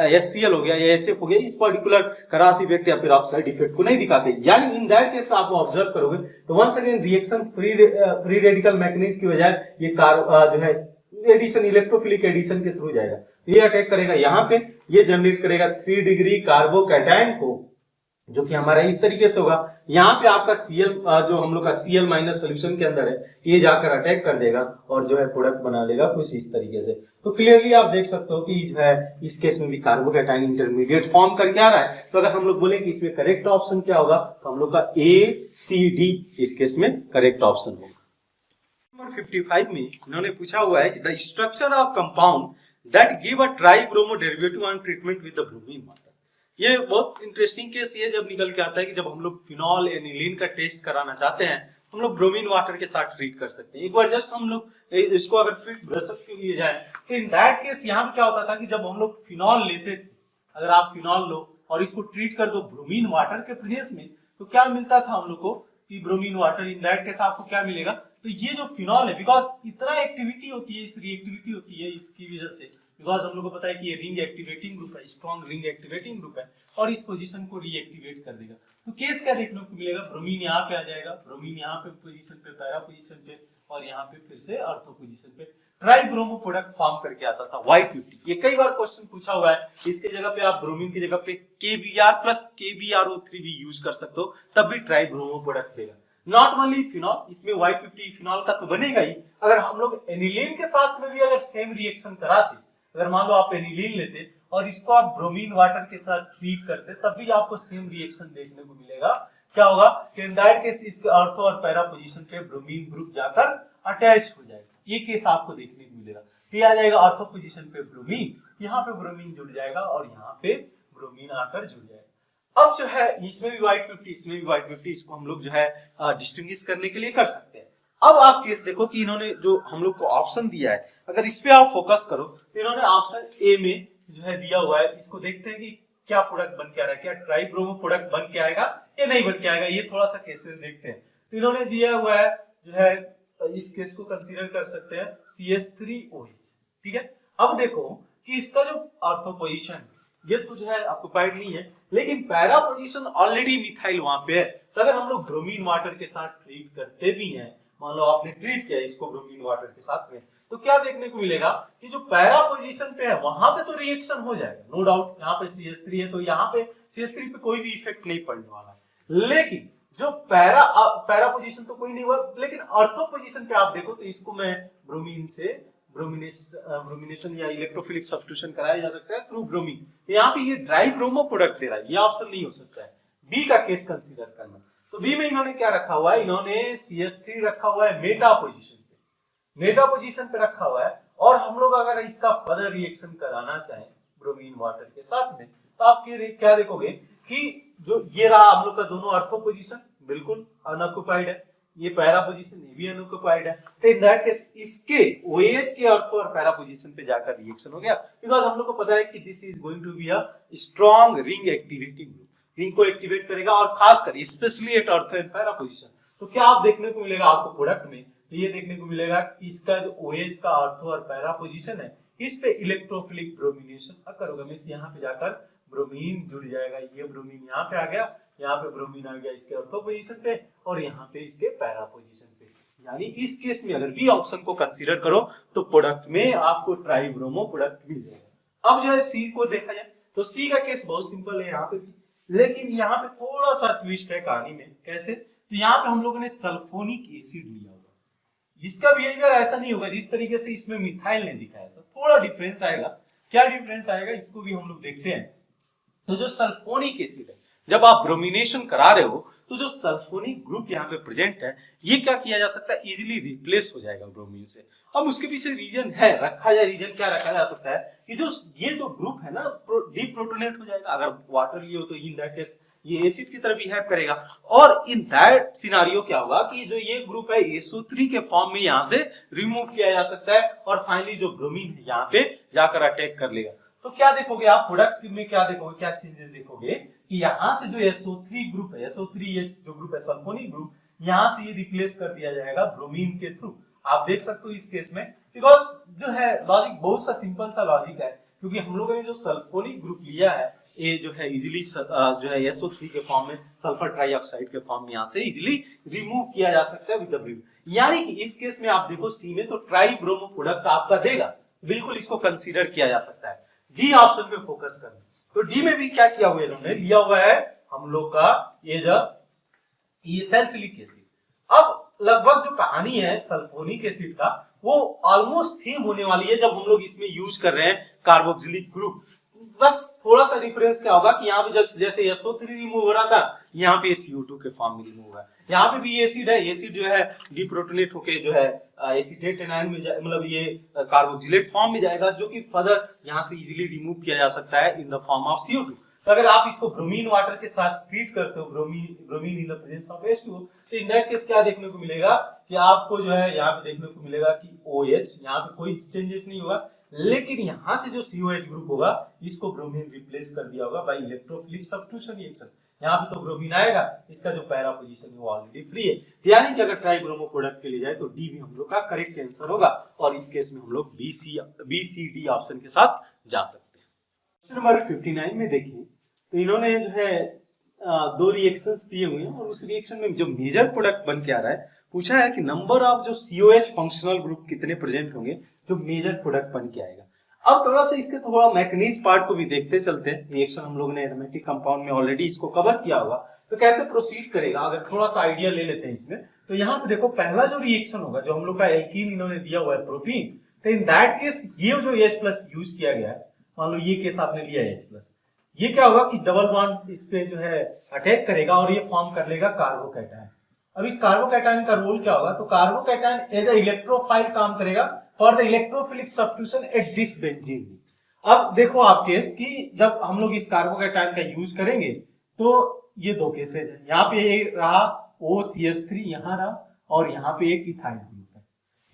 HCl हो गया या HF हो गया, इस पर्टिकुलर खरास इफेक्ट या पेरोक्साइड इफेक्ट को नहीं दिखाते। यानी इन दैट केस आप ऑब्जर्व करोगे तो once again reaction free radical मैग्नीज की बजाय ये जो है एडिशन, इलेक्ट्रोफिलिक एडिशन के थ्रू जाएगा। ये अटैक करेगा यहाँ पे, ये जनरेट करेगा 3 डिग्री कार्बोकैटायन को, जो कि हमारा इस तरीके से होगा। यहाँ पे आपका Cl जो हम लोग का Cl माइनस सोल्यूशन के अंदर है, ये जाकर अटैक कर देगा और जो है प्रोडक्ट बना लेगा कुछ इस तरीके से। तो क्लियरली आप देख सकते हो कि जो है इस केस में भी कार्बोकैटायन इंटरमीडिएट फॉर्म करके आ रहा है। तो अगर हम लोग बोले कि इसमें करेक्ट ऑप्शन क्या होगा, तो हम लोग का ACD इस केस में करेक्ट ऑप्शन होगा। नंबर 55 में इन्होंने पूछा हुआ है कि the structure of compound that give a tribromo derivative on treatment with the bromine water. ये बहुत इंटरेस्टिंग केस ये जब निकल के आता है कि जब हम लोग फिनॉल एनिलीन का टेस्ट कराना चाहते हैं, हम लोग ब्रोमीन वाटर के साथ ट्रीट कर सकते हैं। एक बार जस्ट हम लोग इसको अगर फिट ब्रशअप के लिए जाए तो इन दैट केस यहाँ पे क्या होता था कि जब हम लोग फिनॉल लेते थे, अगर आप फिनॉल लो और इसको ट्रीट कर दो ब्रोमीन वाटर के प्रेजेंस में, तो क्या मिलता था हम लोग को कि bromine water, in that case आपको क्या मिलेगा, तो ये जो फिनॉल है, बिकॉज इतना एक्टिविटी होती है, इस रिएक्टिविटी होती है इसकी वजह से, बिकॉज हम लोग को पता है कि ये रिंग एक्टिवेटिंग ग्रुप है, स्ट्रॉन्ग रिंग एक्टिवेटिंग ग्रुप है, और इस पोजीशन को रीएक्टिवेट कर देगा। तो केस क्या देखने को मिलेगा, ब्रोमीन यहाँ पे आ जाएगा, ब्रोमीन यहाँ पे पोजीशन पे, पैरा पोजीशन पे, और यहाँ पे फिर से अर्थो पोजीशन पे ट्राई ब्रोमो प्रोडक्ट फॉर्म करके आता था Y50। ये कई बार क्वेश्चन पूछा हुआ है, इसके जगह पे आप ब्रोमीन की जगह पे KBr प्लस KBrO3 भी यूज कर सकते हो, तब भी ट्राई ब्रोमो प्रोडक्ट देगा। नॉट ओनली फिनॉल, इसमें Y50 फिनॉल का तो बनेगा ही, अगर हम लोग एनिलीन के साथ में भी अगर सेम रिएक्शन कराते, अगर मान लो आप एनिलीन लेते और इसको आप ब्रोमीन वाटर के साथ ट्रीट करते, तब भी आपको सेम रिएक्शन देखने को मिलेगा। क्या होगा कि इन दैट केस इसके अर्थो और पैरा पोजीशन पे ब्रोमीन ग्रुप जाकर अटैच हो जाएगा, ये केस आपको देखने को मिलेगा। ये आ जाएगा अर्थो पोजीशन पे ब्रोमीन, यहाँ पे ब्रोमीन जुड़ जाएगा और यहाँ पे ब्रोमीन आकर जुड़ जाएगा। अब जो है इसमें भी Y50, इसमें भी Y50, इसको हम लोग जो है डिस्टिंग्विश करने के लिए कर सकते हैं। अब आप केस देखो कि इन्होंने जो हम लोग को ऑप्शन दिया है, अगर इस पे आप फोकस करो तो इन्होंने ऑप्शन ए में जो है दिया हुआ है, इसको देखते हैं कि क्या प्रोडक्ट बन के आ रहा है, क्या ट्राई ब्रोमो प्रोडक्ट बन के आएगा या नहीं बन के आएगा, ये थोड़ा सा केसेस देखते हैं। तो इन्होंने दिया हुआ है जो है, इस केस को कंसीडर कर सकते हैं CH3OH, ठीक है। अब देखो कि इसका जो अर्थो पोजीशन ये तो जो है ऑक्युपाइड नहीं है, लेकिन पैरा पोजीशन ऑलरेडी मिथाइल वहां पे है, तो अगर हम लोग ब्रोमीन वाटर के साथ ट्रीट करते भी हैं, मान लो आपने ट्रीट किया इसको ब्रोमीन वाटर के साथ में, तो क्या देखने को मिलेगा कि जो पैरा पोजीशन पे है वहां पे तो रिएक्शन हो जाएगा, नो डाउट। यहाँ पे CH3 है तो यहाँ पे CH3 पे कोई भी इफेक्ट नहीं पड़ने वाला है, लेकिन जो पैरा पोजीशन तो कोई नहीं हुआ, लेकिन अर्थो पोजीशन पे आप देखो तो इसको मैं ब्रोमीन से ब्रोमिनेशन या इलेक्ट्रोफिलिक सब्स्टिट्यूशन कराया जा सकता है थ्रू ब्रोमीन। यहाँ पे ये ड्राई ब्रोमो प्रोडक्ट दे रहा है, ये ऑप्शन नहीं हो सकता है, बी का केस कंसीडर करना। तो बी में इन्होंने क्या रखा हुआ है, इन्होंने CH3 रखा हुआ है मेटा पोजीशन पे, मेटा पोजीशन पे रखा हुआ है, और हम लोग अगर इसका फर्दर रिएक्शन कराना चाहें ब्रोमीन वाटर के साथ में, तो आप क्या देखोगे कि जो ये रहा हम लोग का दोनों अर्थो पोजीशन बिल्कुल अनऑक्युपाइड है, ये पैरा पोजीशन ये भी अनऑक्युपाइड है, तो इन दैट केस इसके OH के अर्थो और पैरा पोजीशन पे जाकर रिएक्शन हो गया, बिकॉज हम लोग को पता है कि this is going to be a strong ring activating group, ring को एक्टिवेट करेगा, और खासकर specially at ortho and para position. तो क्या आप देखने को मिलेगा आपको प्रोडक्ट में, तो ये देखने को मिलेगा कि इसका जो OH का अर्थो और पैरा पोजीशन है, इस पे इलेक्ट्रोफिलिक ब्रोमिनेशन अकर होगा, मींस यहाँ पे जाकर ब्रोमीन जुड़ जाएगा, ये ब्रोमीन यहाँ पे आ गया, यहाँ पे ब्रोमीन आ गया इसके अर्थो पोजीशन पे, और यहाँ पे इसके पैरा पोजीशन पे। यानी इस केस में अगर बी ऑप्शन को कंसीडर करो तो प्रोडक्ट में आपको ट्राई ब्रोमो प्रोडक्ट मिल जाएगा। अब जो है सी को देखा जाए तो सी का केस बहुत सिंपल है यहाँ पे भी, लेकिन यहाँ पे थोड़ा सा ट्विस्ट है कहानी में। कैसे? तो यहाँ पे हम लोगों ने सल्फोनिक एसिड लिया होगा, इसका बिहेवियर ऐसा नहीं होगा जिस तरीके से इसमें मिथाइल ने दिखाया, तो थोड़ा डिफरेंस आएगा। क्या डिफरेंस आएगा इसको भी हम लोग देखते हैं। तो जो सल्फोनिक एसिड है, जब आप ब्रोमिनेशन करा रहे हो तो जो सल्फोनिक ग्रुप यहाँ पे प्रेजेंट है, ये क्या किया जा सकता है, इजीली रिप्लेस हो जाएगा ब्रोमीन से। अब उसके पीछे रीजन है, रखा जाए रीजन क्या रखा जा सकता है कि जो ये जो ग्रुप है ना डीप्रोटोनेट हो जाएगा। अगर वाटर लिए हो तो इन दैट केस ये एसिड की तरह बिहेव करेगा, और इन दैट सिनारियो क्या होगा कि जो ये ग्रुप है SO3 के फॉर्म में यहाँ से रिमूव किया जा सकता है, और फाइनली जो ब्रोमीन है यहाँ पे जाकर अटैक कर लेगा। तो क्या देखोगे आप प्रोडक्ट में, क्या देखोगे, क्या चेंजेस देखोगे कि यहाँ से जो SO3 ग्रुप है, SO3 ये जो ग्रुप है सल्फोनिक ग्रुप, यहाँ से ये रिप्लेस कर दिया जाएगा ब्रोमीन के थ्रू। आप देख सकते हो इस केस में, बिकॉज जो है लॉजिक बहुत सा सिंपल सा लॉजिक है, क्योंकि हम लोगों ने जो सल्फोनिक ग्रुप लिया है ये जो है इजीली जो है SO3 के फॉर्म में, सल्फर ट्राइऑक्साइड के फॉर्म में यहाँ से इजीली रिमूव किया जा सकता है विद द ब्रू। यानी कि इस केस में आप देखो सी में तो ट्राई ब्रोमो प्रोडक्ट आपका देगा, बिल्कुल इसको कंसीडर किया जा सकता है। डी ऑप्शन पे फोकस करना। तो डी में भी क्या किया हुआ है, इन्होंने लिया हुआ है हम लोग का ये सैलिसिलिक एसिड। अब लगभग जो कहानी है सल्फोनिक एसिड का वो ऑलमोस्ट सेम होने वाली है जब हम लोग इसमें यूज कर रहे हैं कार्बोक्सिलिक ग्रुप। बस थोड़ा सा डिफरेंस क्या होगा कि यहाँ पे जैसे SO3 रिमूव हो रहा था, यहाँ पे CO2 के फॉर्म में रिमूव हुआ है। यहाँ पे भी एसिड है, एसिड जो है डिप्रोटोनेट होके जो है एसिटेट एनायन में मतलब ये कार्बोक्सिलेट फॉर्म में जाएगा, जो कि फर्दर यहाँ से इजीली रिमूव किया जा सकता है in the form of CO2। तो अगर आप इसको ब्रोमीन वाटर के साथ ट्रीट करते हो, bromine in the presence of H2, तो इन दैट केस क्या देखने को मिलेगा कि आपको जो है यहाँ पे देखने को मिलेगा कि OH यहाँ पे कोई चेंजेस नहीं होगा, लेकिन यहाँ से जो COH ग्रुप होगा इसको ब्रोमीन रिप्लेस कर दिया होगा बाय इलेक्ट्रोफिलिक सब्स्टिट्यूशन रिएक्शन। यहाँ पे तो ब्रोमीन आएगा, इसका जो पैरा पोजीशन है वो ऑलरेडी फ्री है, यानी कि अगर ट्राइब्रोमो प्रोडक्ट के लिए जाए तो डी भी हम लोग का करेक्ट आंसर होगा और इस केस में हम लोग BCD ऑप्शन के साथ जा सकते हैं। क्वेश्चन नंबर 59 में देखिए तो इन्होंने जो है दो रिएक्शंस दिए हुए हैं और उस रिएक्शन में जो मेजर प्रोडक्ट बन के आ रहा है पूछा है कि नंबर ऑफ जो COH फंक्शनल ग्रुप कितने प्रेजेंट होंगे जो मेजर प्रोडक्ट बन के आएगा। अब थोड़ा सा इसके थोड़ा मैकेनिज्म पार्ट को भी देखते चलते हैं। रिएक्शन हम लोग ने एरोमेटिक कंपाउंड में ऑलरेडी इसको कवर किया होगा, तो कैसे प्रोसीड करेगा अगर थोड़ा सा आइडिया ले लेते हैं इसमें। तो यहाँ पे देखो पहला जो रिएक्शन होगा जो हम लोग का एल्कीन इन्होंने दिया हुआ है प्रोपीन, तो इन दैट केस ये जो H+ यूज किया गया है, मान लो ये केस आपने लिया H+, ये क्या होगा कि डबल बॉन्ड इस पे जो है अटैक करेगा और ये फॉर्म कर लेगा कार्बोकैटायन। अब इस कार्बोकैटायन का रोल क्या होगा, तो कार्बोकैटायन एज अ इलेक्ट्रोफाइल काम करेगा for the electrophilic substitution at this benzene. अब देखो आप केस कि जब हम लोग इस कार्बोकैटायन का यूज करेंगे तो ये दो केसेस है, यहाँ पे ये रहा OCH3 यहाँ रहा और यहाँ पे एक इथाइल ग्रुप है।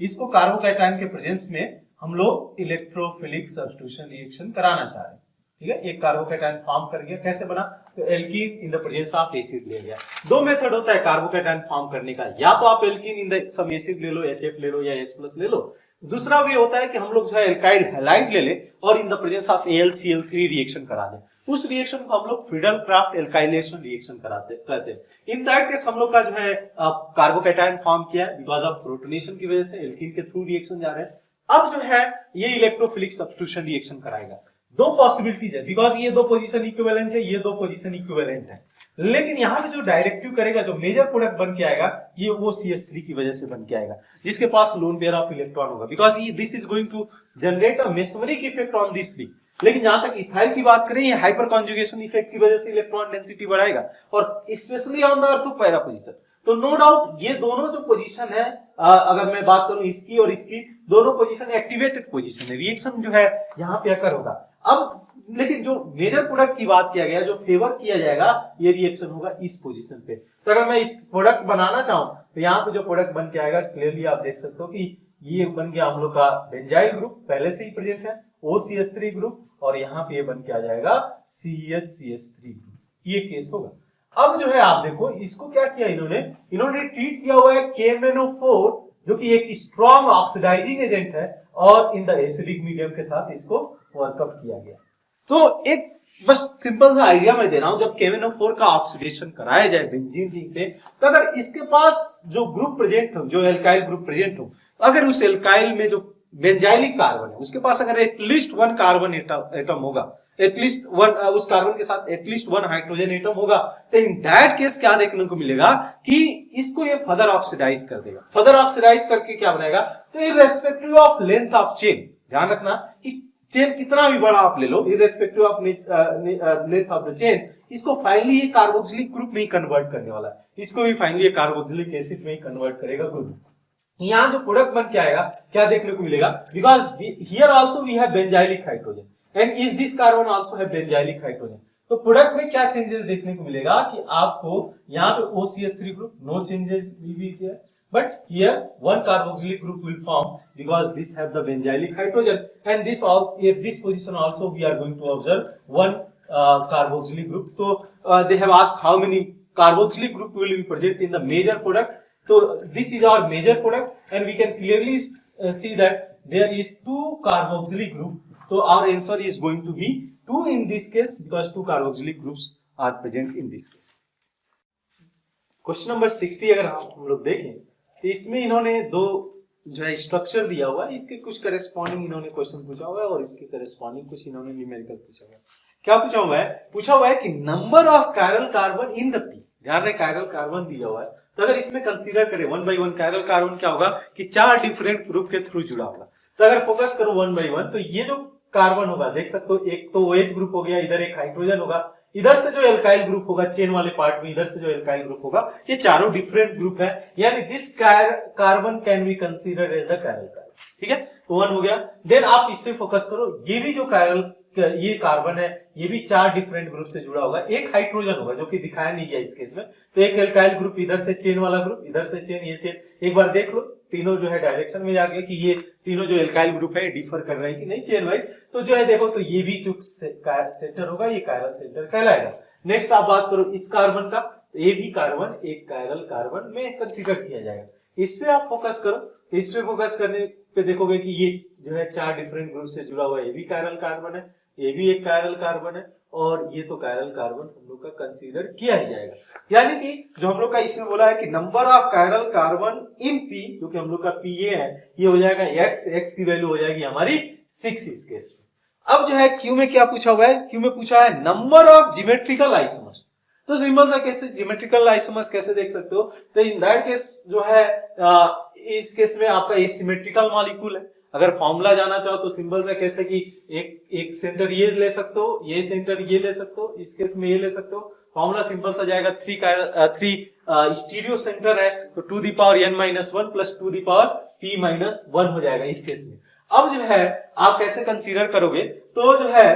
इसको कार्बोकैटायन के प्रेजेंस में हम लोग इलेक्ट्रोफिलिक सब्स्टिट्यूशन रिएक्शन कराना चाह रहे हैं, ठीक है। एक कार्बोकैटायन फॉर्म कर गया, कैसे बना, तो alkene in the presence of acid ले गया। दो मेथड होता है कार्बोकैटायन फॉर्म करने का, या तो आप alkene in the some acid ले लो, HF ले लो या H+ ले लो। दूसरा वे होता है कि हम लोग जो है एल्काइल हैलाइड ले ले और इन the presence of AlCl3 reaction करा दें। उस रिएक्शन को हम लोग फ्रीडल-क्राफ्ट एल्काइलेशन रिएक्शन कहते हैं। इन दैट केस हम लोग का जो है कार्बोकैटायन फॉर्म किया है बिकॉज ऑफ प्रोटोनेशन की वजह से एल्कीन के थ्रू रिएक्शन जा रहे हैं। अब जो है ये इलेक्ट्रोफिलिक सब्स्टिट्यूशन रिएक्शन कराएगा। दो पॉसिबिलिटीज है बिकॉज ये दो पोजीशन इक्विवेलेंट है, ये दो पोजीशन इक्विवेलेंट है, लेकिन यहाँ पे जो डायरेक्टिव करेगा जो मेजर प्रोडक्ट बन के आएगा ये वो CH3 की वजह से बन के आएगा जिसके पास लोन पेयर ऑफ इलेक्ट्रॉन होगा because this is going to generate a mesomeric effect on this three. लेकिन जहां तक इथाइल की बात करें ये हाइपर कॉन्जुगेशन इफेक्ट की वजह से इलेक्ट्रॉन डेंसिटी बढ़ाएगा और specially on the ortho para position. तो नो डाउट ये दोनों जो पोजीशन है अगर मैं बात करूं इसकी और इसकी, दोनों पोजीशन एक्टिवेटेड पोजीशन है, रिएक्शन जो है यहाँ पे अकर होगा। अब लेकिन जो मेजर प्रोडक्ट की बात किया गया, जो फेवर किया जाएगा, ये रिएक्शन होगा इस पोजीशन पे। तो अगर मैं इस प्रोडक्ट बनाना चाहूं तो यहाँ पे जो प्रोडक्ट बन के आएगा क्लियरली आप देख सकते हो कि ये बन गया हम लोग का बेंजाइल ग्रुप, पहले से ही प्रेजेंट है, OCH3 ग्रुप, और यहाँ पे ये बन के आ जाएगा CH3 ग्रुप, ये केस होगा। अब जो है आप देखो इसको क्या किया इन्होंने ट्रीट किया हुआ है KMnO4 जो कि एक स्ट्रॉन्ग ऑक्सीडाइजिंग एजेंट है और इन द एसिडिक मीडियम के साथ इसको वर्कअप किया गया। तो एक बस सिंपल सा आइडिया मैं दे रहा हूं, जब KMnO4 का ऑक्सीडेशन कराया जाए बेंजीन रिंग पे तो अगर इसके पास जो ग्रुप प्रेजेंट हो, जो एल्काइल ग्रुप प्रेजेंट हो, अगर उस एल्काइल में जो बेंजाइलिक कार्बन है उसके पास अगर एटलीस्ट वन कार्बन एटम होगा, एटलीस्ट वन, उस कार्बन के साथ एटलीस्ट वन हाइड्रोजन एटम होगा, तो इन दैट केस क्या देखने को मिलेगा कि इसको ये फर्दर ऑक्सीडाइज कर देगा। फर्दर ऑक्सीडाइज करके क्या बनाएगा, तो irrespective of length of chain, ध्यान रखना कि चेन कितना भी बड़ा आप ले लो, irrespective of length of the chain, इसको फाइनली ये कार्बोक्सिलिक ग्रुप में ही कन्वर्ट करने वाला है, इसको भी फाइनली ये कार्बोक्सिलिक एसिड में ही कन्वर्ट करेगा ग्रुप। यहाँ जो प्रोडक्ट बन के आएगा क्या देखने को मिलेगा, because here also we have benzylic hydrogen and is this carbon also have benzylic hydrogen. तो प्रोडक्ट में क्या चेंजेस देखने को मिलेगा कि आपको यहाँ पे OCH3 group, no changes will be there, but here one carboxylic group will form because this have the benzylic hydrogen and this all at this position also we are going to observe one carboxylic group. So they have asked how many carboxylic group will be present in the major product. So this is our major product and we can clearly see that there is two carboxylic group. So our answer is going to be 2 in this case because two carboxylic groups are present in this case. Question number 60 अगर हम लोग देखें तो इसमें इन्होंने दो जो है स्ट्रक्चर दिया हुआ है, इसके कुछ करेस्पॉन्डिंग इन्होंने क्वेश्चन पूछा हुआ है और इसके करेस्पॉन्डिंग कुछ इन्होंने न्यूमेरिकल पूछा हुआ है। क्या पूछा हुआ है कि number of chiral carbon in the P, ध्यान रहे कायरल कार्बन दिया हुआ है, तो अगर इसमें कंसीडर करें 1 by 1 कायरल कार्बन क्या होगा कि 4 डिफरेंट ग्रुप के थ्रू जुड़ा होगा। तो अगर फोकस करो 1 by 1 तो ये जो कार्बन होगा देख सकते हो, एक तो OH ग्रुप हो गया, इधर एक हाइड्रोजन होगा, इधर से जो एल्काइल ग्रुप होगा चेन वाले पार्ट में, इधर से जो एल्काइल ग्रुप होगा, ये चारों डिफरेंट ग्रुप है, यानी this carbon can be considered as the chiral carbon. ठीक है, तो 1 हो गया। देन आप इससे फोकस करो, ये भी जो कायरल ये कार्बन है ये भी 4 डिफरेंट ग्रुप से जुड़ा होगा, एक हाइड्रोजन होगा जो कि दिखाया नहीं गया इस केस में, तो एक एल्काइल ग्रुप, इधर से चेन वाला ग्रुप, इधर से चेन, ये चेन, एक बार देख लो तीनों जो है डायरेक्शन में जाके कि ये तीनों जो एल्काइल ग्रुप है डिफर कर रहे हैं कि नहीं चेन वाइज, तो जो है देखो तो ये भी जो सेंटर होगा ये कायरल सेंटर कहलाएगा। नेक्स्ट आप बात करो इस कार्बन का, तो ये भी कार्बन एक कायरल कार्बन में कंसीडर किया जाएगा। इस पे आप फोकस करो, इस पे फोकस करने पे देखोगे कि ये जो है 4 डिफरेंट ग्रुप से जुड़ा हुआ है, ये भी कायरल कार्बन है, ये भी एक कायरल कार्बन है, और ये तो कायरल कार्बन हम लोग का कंसीडर किया ही जाएगा। यानी कि जो हम लोग का इसमें बोला है कि number of chiral carbon in P, जो कि हम लोग का पी ये है, ये हो जाएगा x की वैल्यू हो जाएगी हमारी 6 इस केस में। अब जो है क्यू में क्या पूछा हुआ है, क्यू में पूछा है नंबर ऑफ ज्योमेट्रिकल आइसोमर्स, तो सिंपल सा कैसे ज्योमेट्रिकल आइसोमर्स कैसे देख सकते हो, तो इन दैट केस जो है इस केस में आपका ये सिमेट्रिकल मॉलिक्यूल है। अगर फॉर्मूला जाना चाहो तो सिंपल सा कैसे कि एक सेंटर ये ले सकते हो, ये सेंटर ये ले सकते हो, इस केस में ये ले सकते हो। फॉर्मूला सिंपल सा जाएगा 3 स्टीरियो सेंटर है तो to the power n-1 plus to the power p-1 हो जाएगा इस केस में। अब जो है आप कैसे कंसीडर करोगे, तो जो है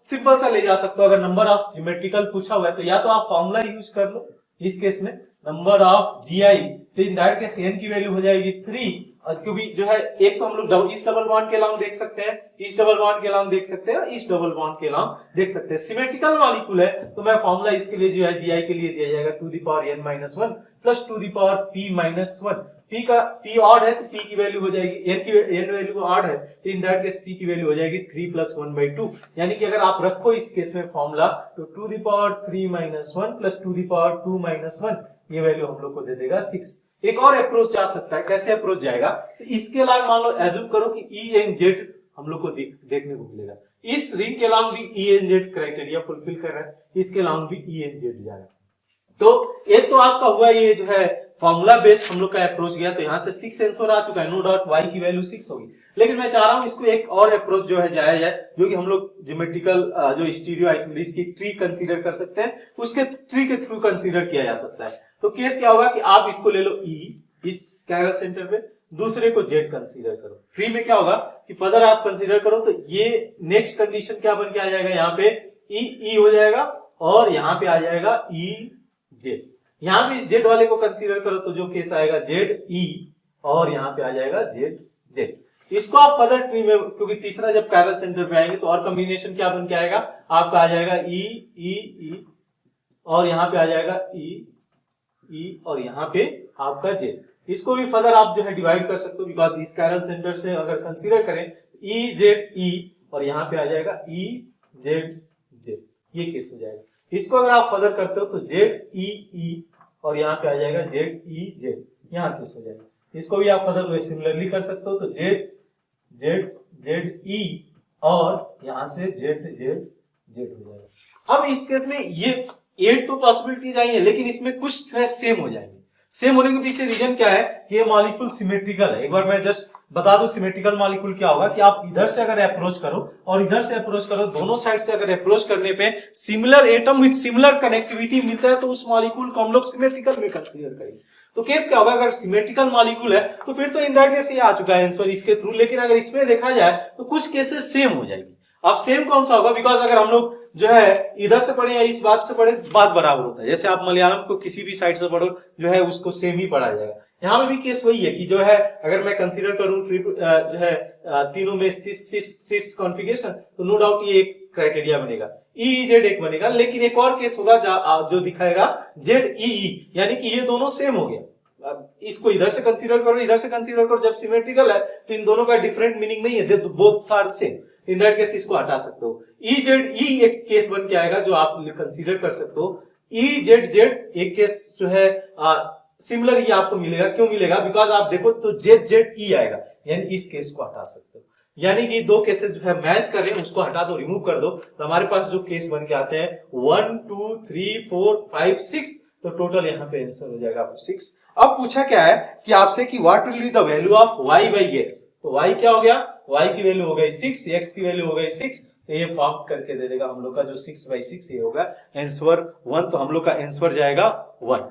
सिंपल सा ले जा सकते हो। अगर नंबर ऑफ ज्योमेट्रिकल पूछा हुआ है तो या तो आप फॉर्मूला यूज कर लो, इस केस में नंबर ऑफ GI, तो इन दैट केस n की वैल्यू हो जाएगी 3, क्योंकि जो है एक तो हम लोग इस डबल बॉन्ड के अलाउंग देख सकते हैं, इस डबल बॉन्ड के अलाउंग देख सकते हैं, इस डबल बॉन्ड के अलाउंग देख सकते हैं। सिमेट्रिकल मॉलिक्यूल है तो मैं फॉर्मूला इसके लिए जो है GI के लिए दिया जाएगा to the power n-1 plus to the power p-1। p odd है तो p की वैल्यू हो जाएगी, n वैल्यू ऑड है तो इन दैट केस p की वैल्यू हो जाएगी 3 + 1/2। यानी कि अगर आप रखो इस केस में फॉर्मूला तो to the power 3-1 plus to the power 2-1, ये वैल्यू हम लोग को दे देगा 6। एक और अप्रोच जा सकता है, कैसे अप्रोच जाएगा, तो इसके अलावा मान लो एज्यूम करो कि E-N-Z हम लोग को देखने को मिलेगा, इस रिंग के अलावा भी E-N-Z क्राइटेरिया फुलफिल कर रहा है, इसके अलावा भी E-N-Z जाएगा। तो एक तो आपका हुआ ये जो है फॉर्मूला बेस्ड हम लोग का अप्रोच गया, तो यहाँ से 6 आंसर आ चुका है, नो डाउट y की वैल्यू 6 होगी। लेकिन मैं चाह रहा हूं इसको एक और अप्रोच जो है जाया जाए, जो कि हम लोग ज्योमेट्रिकल जो स्टीरियो आइसोमर्स की ट्री कंसीडर कर सकते हैं, उसके ट्री के थ्रू कंसीडर किया जा सकता है। तो केस क्या होगा कि आप इसको ले लो E इस कायरल सेंटर पे, दूसरे को Z कंसीडर करो। फ्री में क्या होगा कि फर्दर आप कंसीडर करो तो ये नेक्स्ट कंडीशन क्या बन के आ जाएगा, यहाँ पे E हो जाएगा और यहाँ पे आ जाएगा EZ। यहाँ पे इस Z वाले को कंसीडर करो तो जो केस आएगा ZE और यहाँ पे आ जाएगा ZZ। इसको आप फर्दर ट्री में, क्योंकि तीसरा जब कायरल सेंटर पे आएंगे तो और कॉम्बिनेशन क्या बन के आएगा, आपका आ जाएगा E और यहाँ पे आ जाएगा E और यहाँ पे आपका Z। इसको भी फर्दर आप जो है डिवाइड कर सकते हो, बिकॉज इस कायरल सेंटर से अगर कंसीडर करें EZE और यहाँ पे आ जाएगा EZZ, ये केस हो जाएगा। इसको अगर आप फर्दर करते हो तो ZEE और यहाँ पे आ जाएगा ZEZ, यहाँ केस हो जाएगा। इसको भी आप फर्दर सिमिलरली कर सकते हो तो ZZE और यहाँ से ZZZ हो जाएगा। अब इस केस में ये 8 तो पॉसिबिलिटीज आई है, लेकिन इसमें कुछ जो है सेम हो जाएंगे। सेम होने के पीछे रीजन क्या है, ये मॉलिक्यूल सिमेट्रिकल है। एक बार मैं जस्ट बता दूं सिमेट्रिकल मॉलिक्यूल क्या होगा कि आप इधर से अगर अप्रोच करो और इधर से अप्रोच करो, दोनों साइड से अगर अप्रोच करने पे similar atom with similar connectivity मिलता है तो उस मॉलिक्यूल को हम लोग सिमेट्रिकल में कंसीडर करेंगे। तो केस क्या होगा, अगर सिमेट्रिकल मॉलिक्यूल है तो फिर तो इन दैट केस ये आ चुका है आंसर इसके थ्रू, लेकिन अगर इसमें देखा जाए तो कुछ केसेस सेम हो जाएगी। अब सेम कौन सा होगा, बिकॉज अगर हम लोग जो है इधर से पढ़े या इस बात से पढ़े बात बराबर होता है। जैसे आप मलयालम को किसी भी साइड से पढ़ो जो है उसको सेम ही पढ़ा जाएगा। यहाँ पे भी केस वही है कि जो है अगर मैं कंसीडर करूं जो है तीनों में सिस कॉन्फ़िगरेशन, तो नो डाउट ये एक क्राइटेरिया बनेगा, EZ एक बनेगा। लेकिन एक और केस होगा जो दिखाएगा ZEE, यानी कि ये दोनों सेम हो गया। इसको इधर से कंसीडर करो, इधर से कंसीडर करो, जब सिमेट्रिकल है तो इन दोनों का डिफरेंट मीनिंग नहीं है, both are same. In that case इसको हटा सकते हो। EZE एक केस बन के आएगा जो आप कंसीडर कर सकते हो। EZZ एक केस जो है सिमिलर ही आपको मिलेगा। क्यों मिलेगा, बिकॉज आप देखो तो ZZE आएगा, यानी इस केस को हटा सकते हो। यानी कि दो केसेस जो है मैच कर रहे हैं उसको हटा दो, रिमूव कर दो, तो हमारे पास जो केस बन के आते हैं 1 2 3 4 5 6, तो टोटल यहाँ पे आंसर हो जाएगा आपको 6। अब पूछा क्या है कि आपसे कि what will be the value of y by x, तो y क्या हो गया, y की वैल्यू हो गई 6, x की वैल्यू हो गई 6, तो ये फॉर्म करके दे देगा हम लोग का जो 6/6 ये होगा आंसर 1, तो हम लोग का आंसर जाएगा 1।